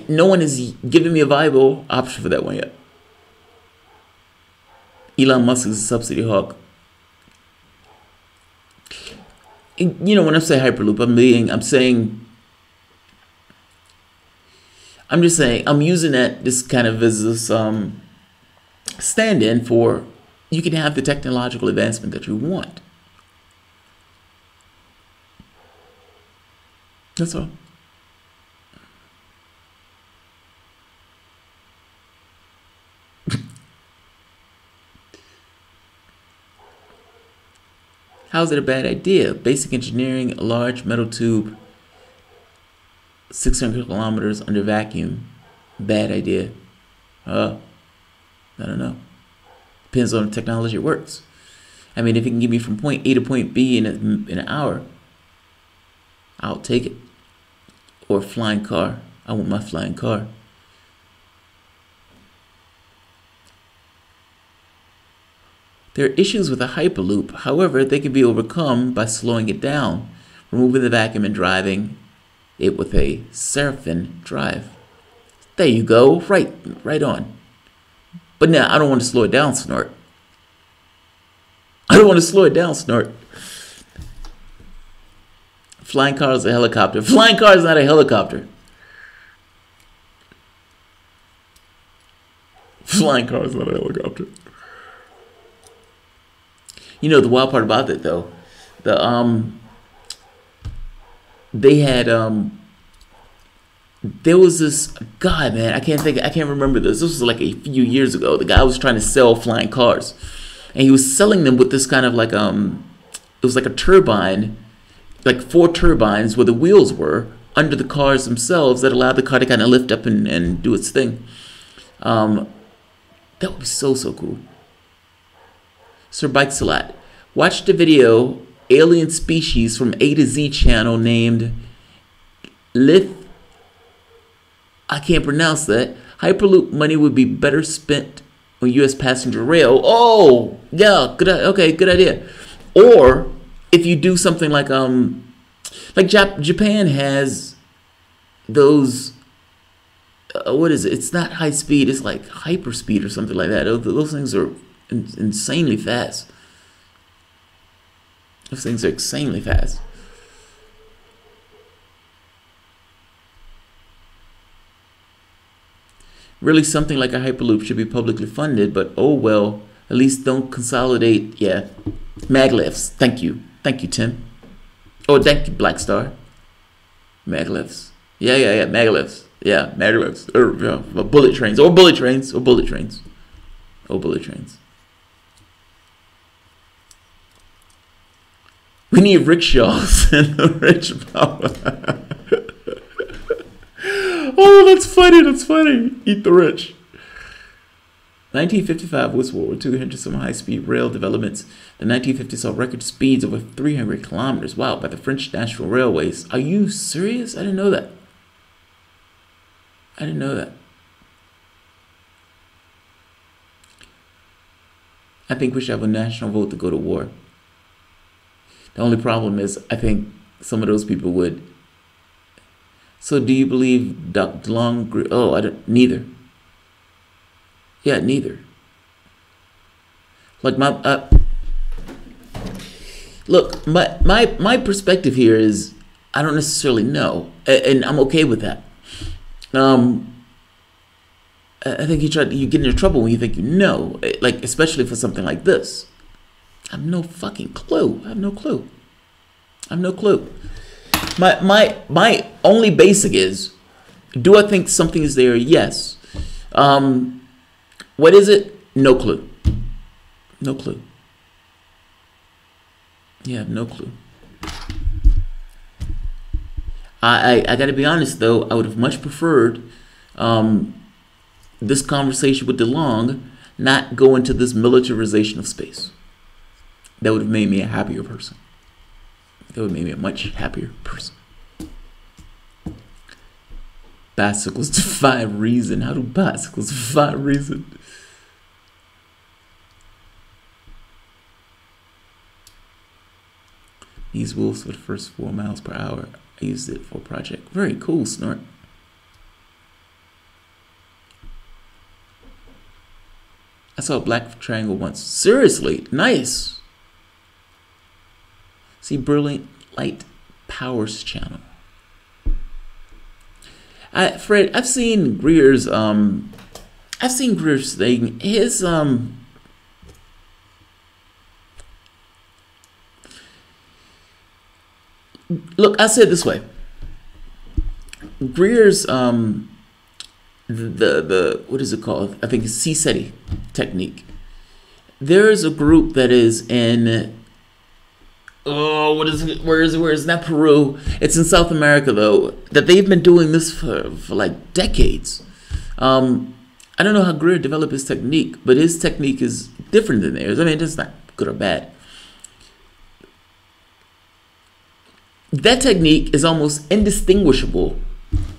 no one has given me a viable option for that one yet. Elon Musk is a subsidy hawk. You know, when I say Hyperloop, I'm using that this kind of as this stand-in for you can have the technological advancement that you want. That's all. How's it a bad idea? Basic engineering, a large metal tube, 600 kilometers under vacuum. Bad idea. I don't know. Depends on the technology it works. I mean, if it can get me from point A to point B in an hour, I'll take it. Or a flying car. I want my flying car. There are issues with a Hyperloop. However, they can be overcome by slowing it down, removing the vacuum and driving it with a Seraphim drive. There you go. Right on. But now, I don't want to slow it down, Snort. I don't want to slow it down, Snort. Flying car is a helicopter. Flying car is not a helicopter. Flying car is not a helicopter. You know the wild part about it though, they had there was this guy, man, I can't remember this. This was like a few years ago. The guy was trying to sell flying cars, and he was selling them with this kind of like it was like a turbine, like 4 turbines where the wheels were under the cars themselves that allowed the car to kind of lift up and do its thing. That would be so cool. Sir Bikes a lot. Watch the video Alien Species from A to Z channel named Lith, I can't pronounce that. Hyperloop money would be better spent on U.S. passenger rail. Oh, yeah, good. Okay, good idea. Or if you do something like Japan has those. What is it? It's not high speed. It's like hyper speed or something like that. Those things are insanely fast. Those things are insanely fast. Really, something like a Hyperloop should be publicly funded, but oh well, at least don't consolidate. Yeah, maglifts. Thank you, Tim. Oh, thank you, Black Star. Maglifts. Yeah, maglifts. Yeah, maglifts. Or bullet trains. We need rickshaws and the rich power. Oh, that's funny. Eat the rich. 1955 was World War II hindered some high-speed rail developments. The 1950s saw record speeds over 300 kilometers. Wow, by the French National Railways. Are you serious? I didn't know that. I think we should have a national vote to go to war. The only problem is, I think some of those people would. So, do you believe Dr. Delonge? Oh, neither. Yeah, neither. Like look, my perspective here is I don't necessarily know, and I'm okay with that. I think you get into trouble when you think you know, like especially for something like this. I have no fucking clue. My only basic is, do I think something is there? Yes. What is it? No clue. Yeah, no clue. I gotta be honest though, I would have much preferred this conversation with DeLong not go into this militarization of space. That would have made me a happier person. That would make me a much happier person. Bicycles defy reason. How do bicycles defy reason? These wolves for the first 4 miles per hour. I used it for a project. Very cool, Snort. I saw a black triangle once. Seriously, nice. See, Brilliant Light Powers channel. Fred, I've seen Greer's thing. His look, I say it this way. Greer's the what is it called? I think it's CSETI technique. There is a group that is in what is it? Where is it? It's not Peru. It's in South America though. That they've been doing this for like decades. I don't know how Greer developed his technique, but his technique is different than theirs. I mean, it's not good or bad. That technique is almost indistinguishable,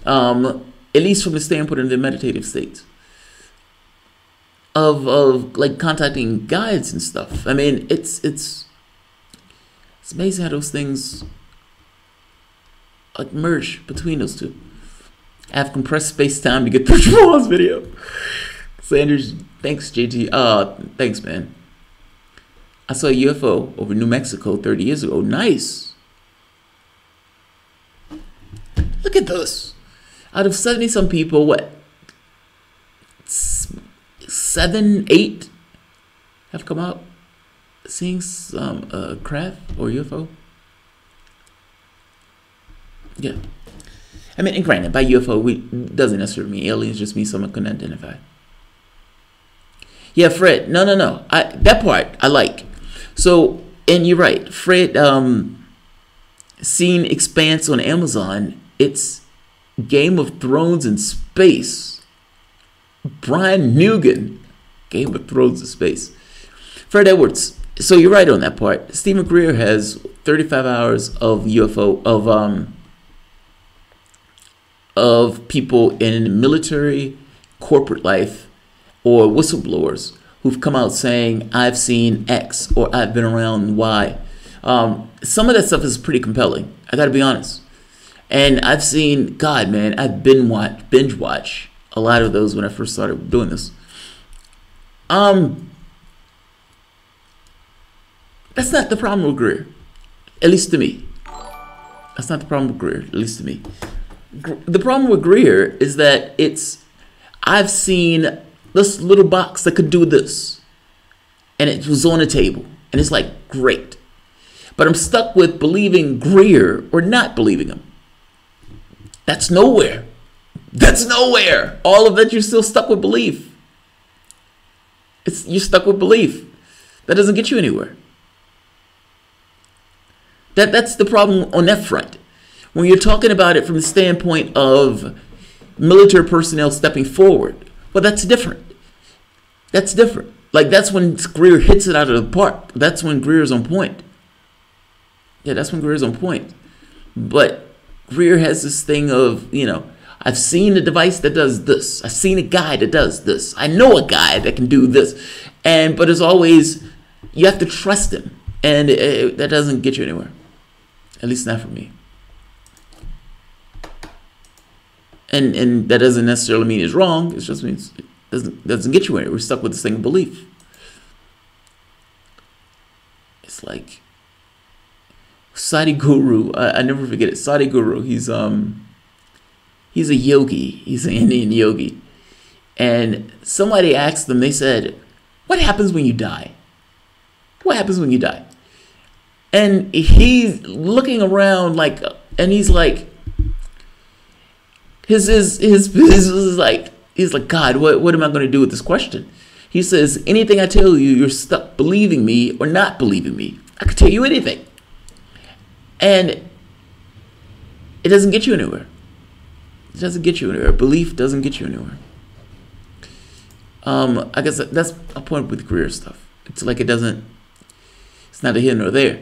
at least from the standpoint of the meditative states, of like contacting guides and stuff. I mean, it's amazing how those things like merge between those two. I have compressed space-time to get through Jamal's video. Sanders, thanks, JT. Thanks, man. I saw a UFO over New Mexico 30 years ago. Nice. Look at those. Out of 70-some people, what? 7, 8 have come out seeing some craft or UFO. Yeah. I mean, and granted, by UFO, doesn't necessarily mean aliens, just means someone couldn't identify. Yeah, Fred. No. That part I like. So, and you're right. Fred, seen Expanse on Amazon. It's Game of Thrones in space. Brian Nugent, Game of Thrones in space. Fred Edwards. So you're right on that part. Stephen Greer has 35 hours of UFO of people in military, corporate life, or whistleblowers who've come out saying, I've seen X or I've been around Y. Some of that stuff is pretty compelling. I got to be honest. And I've seen, God, man, I've binge watch a lot of those when I first started doing this. That's not the problem with Greer, at least to me. That's not the problem with Greer, at least to me. The problem with Greer is that I've seen this little box that could do this, and it was on the table, and it's like, great. But I'm stuck with believing Greer or not believing him. That's nowhere. That's nowhere. All of that, you're still stuck with belief. You're stuck with belief. That doesn't get you anywhere. That's the problem on that front. When you're talking about it from the standpoint of military personnel stepping forward, well, that's different. That's different. Like, that's when Greer hits it out of the park. That's when Greer's on point. Yeah, that's when Greer's on point. But Greer has this thing of, I've seen a device that does this. I've seen a guy that does this. I know a guy that can do this. But as always, you have to trust him. And that doesn't get you anywhere. At least not for me. And that doesn't necessarily mean it's wrong. It just means it doesn't get you anywhere. We're stuck with this thing of belief. It's like Sadhguru. I never forget it. Sadhguru. He's a yogi. He's an Indian yogi. And somebody asked them, they said, what happens when you die? What happens when you die? And he's looking around and he's like, he's like, God, what am I going to do with this question? He says, anything I tell you, you're stuck believing me or not believing me. I could tell you anything. And it doesn't get you anywhere. It doesn't get you anywhere. Belief doesn't get you anywhere. I guess that's a point with Greer stuff. It's like it's not a here nor there.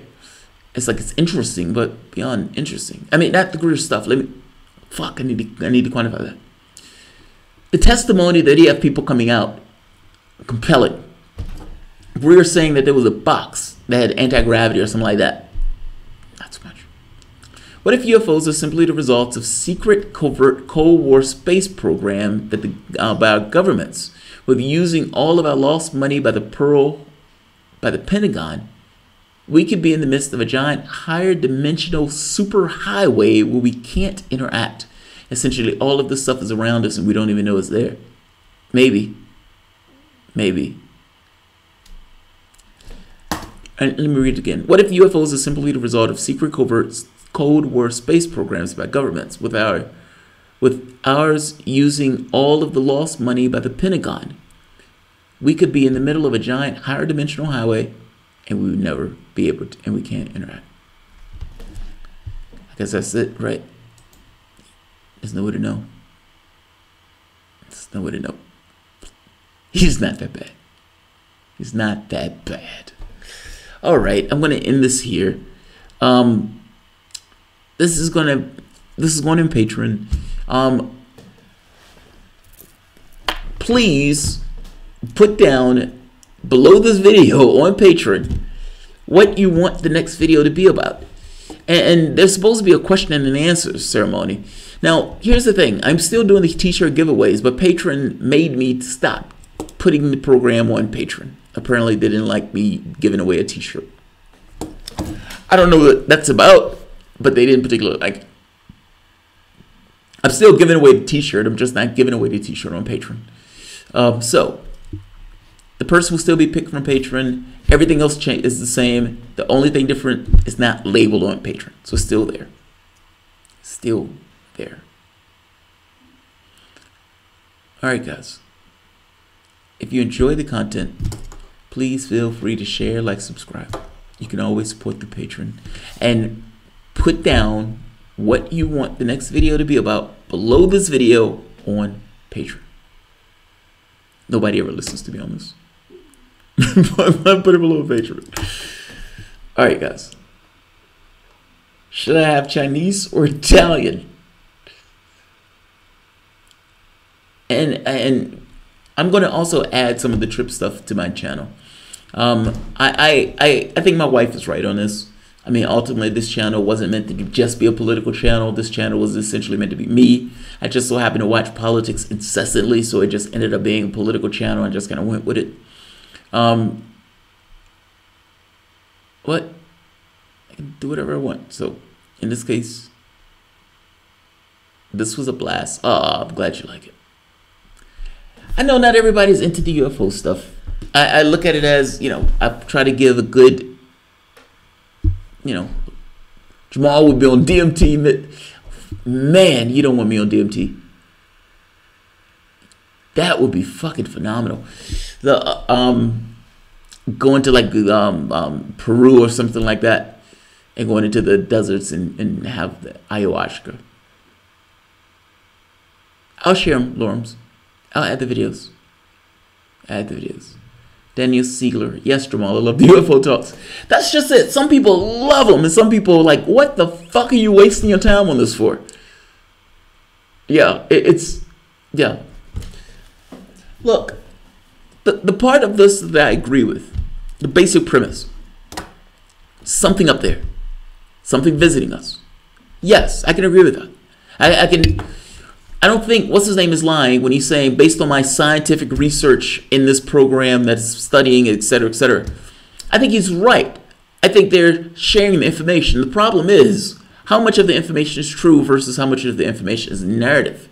It's like it's interesting, but beyond interesting. I mean, not the Greer stuff. I need to quantify that. The testimony that you have people coming out, compelling. Greer saying that there was a box that had anti-gravity or something like that. Not so much. What if UFOs are simply the results of secret, covert, Cold War space program that by our governments, with using all of our lost money by the Pentagon? We could be in the midst of a giant higher dimensional superhighway where we can't interact. Essentially, all of this stuff is around us and we don't even know it's there. Maybe. And let me read it again. What if UFOs are simply the result of secret, covert, Cold War space programs by governments, with ours using all of the lost money by the Pentagon? We could be in the middle of a giant higher dimensional highway and we would never be able to, and we can't interact. I guess that's it, right? There's no way to know. There's no way to know. He's not that bad. He's not that bad. All right, I'm going to end this here. This is going in Patreon. Please put down below this video on Patreon what you want the next video to be about. And there's supposed to be a question and answer ceremony. Now, here's the thing. I'm still doing the t-shirt giveaways, but Patreon made me stop putting the program on Patreon. Apparently, they didn't like me giving away a t-shirt. I don't know what that's about, but they didn't particularly like it. I'm still giving away the t-shirt. I'm just not giving away the t-shirt on Patreon. So, the person will still be picked from Patreon. Everything else is the same. The only thing different is not labeled on Patreon. So, it's still there. Still there. Alright, guys. If you enjoy the content, please feel free to share, like, subscribe. You can always support the Patreon. And put down what you want the next video to be about below this video on Patreon. Nobody ever listens to me on this. But put it below Patreon. Alright, guys. Should I have Chinese or Italian? and I'm going to also add some of the trip stuff to my channel. I think my wife is right on this. I mean, ultimately, this channel wasn't meant to just be a political channel. This channel was essentially meant to be me. I just so happened to watch politics incessantly, so it just ended up being a political channel and just kind of went with it. What? I can do whatever I want. So, in this case, this was a blast. I'm glad you like it. I know not everybody's into the UFO stuff. I look at it as, you know, I try to give a good, you know, Jamarl would be on DMT. Man, you don't want me on DMT. That would be fucking phenomenal. The going to like Peru or something like that, and going into the deserts and have the ayahuasca. I'll share them, Lorms. I'll add the videos. Daniel Siegler. Yes, Jamal, I love the UFO talks. That's just it. Some people love them, and some people are like, what the fuck are you wasting your time on this for? Yeah, yeah. Look, the part of this that I agree with, the basic premise, something up there, something visiting us. Yes, I can agree with that. I don't think what's his name is lying when he's saying, based on my scientific research in this program that's studying, etc., etc. I think he's right. I think they're sharing the information. The problem is how much of the information is true versus how much of the information is narrative.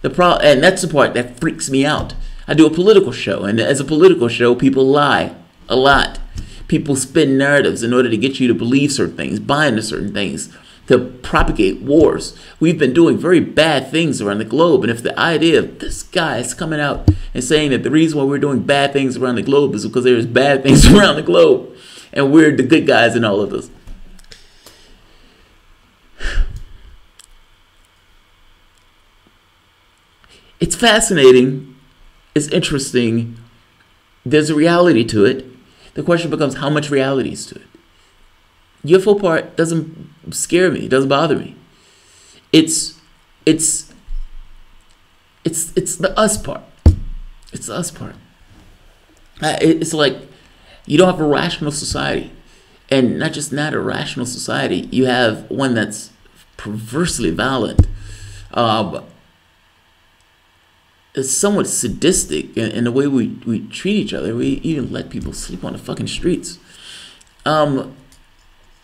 And that's the part that freaks me out. I do a political show, and as a political show, people lie a lot. People spin narratives in order to get you to believe certain things, buy into certain things, to propagate wars. We've been doing very bad things around the globe, and if the idea of this guy is coming out and saying that the reason why we're doing bad things around the globe is because there's bad things around the globe, and we're the good guys in all of this. It's fascinating. It's interesting. There's a reality to it. The question becomes, how much reality is to it? UFO part doesn't scare me. It doesn't bother me. It's the us part. It's the us part. It's like you don't have a rational society, and not just not a rational society. You have one that's perversely violent. It's somewhat sadistic in the way we treat each other. We even let people sleep on the fucking streets.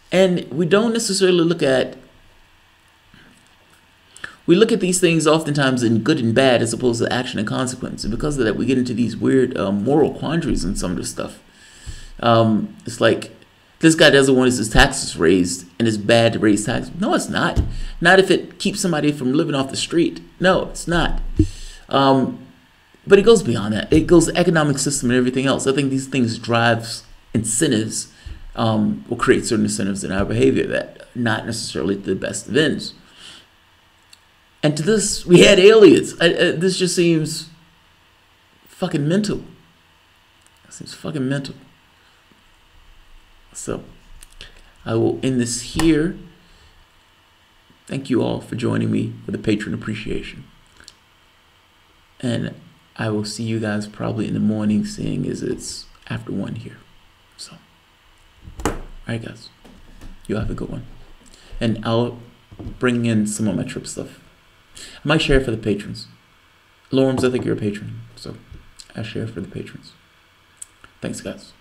And we don't necessarily look at these things oftentimes in good and bad as opposed to action and consequence. And because of that, we get into these weird moral quandaries in some of this stuff. It's like, this guy doesn't want his taxes raised, and it's bad to raise taxes. No, it's not. Not if it keeps somebody from living off the street. No, it's not. But it goes beyond that. It goes the economic system and everything else. I think these things drives incentives, will create certain incentives in our behavior that not necessarily to the best of ends. And to this, we had aliens. This just seems fucking mental. It seems fucking mental. So, I will end this here. Thank you all for joining me for the patron appreciation. And I will see you guys probably in the morning, seeing as it's after 1 here. So, alright guys, you have a good one. And I'll bring in some of my trip stuff. I might share for the patrons. Lawrence, I think you're a patron, so I'll share for the patrons. Thanks guys.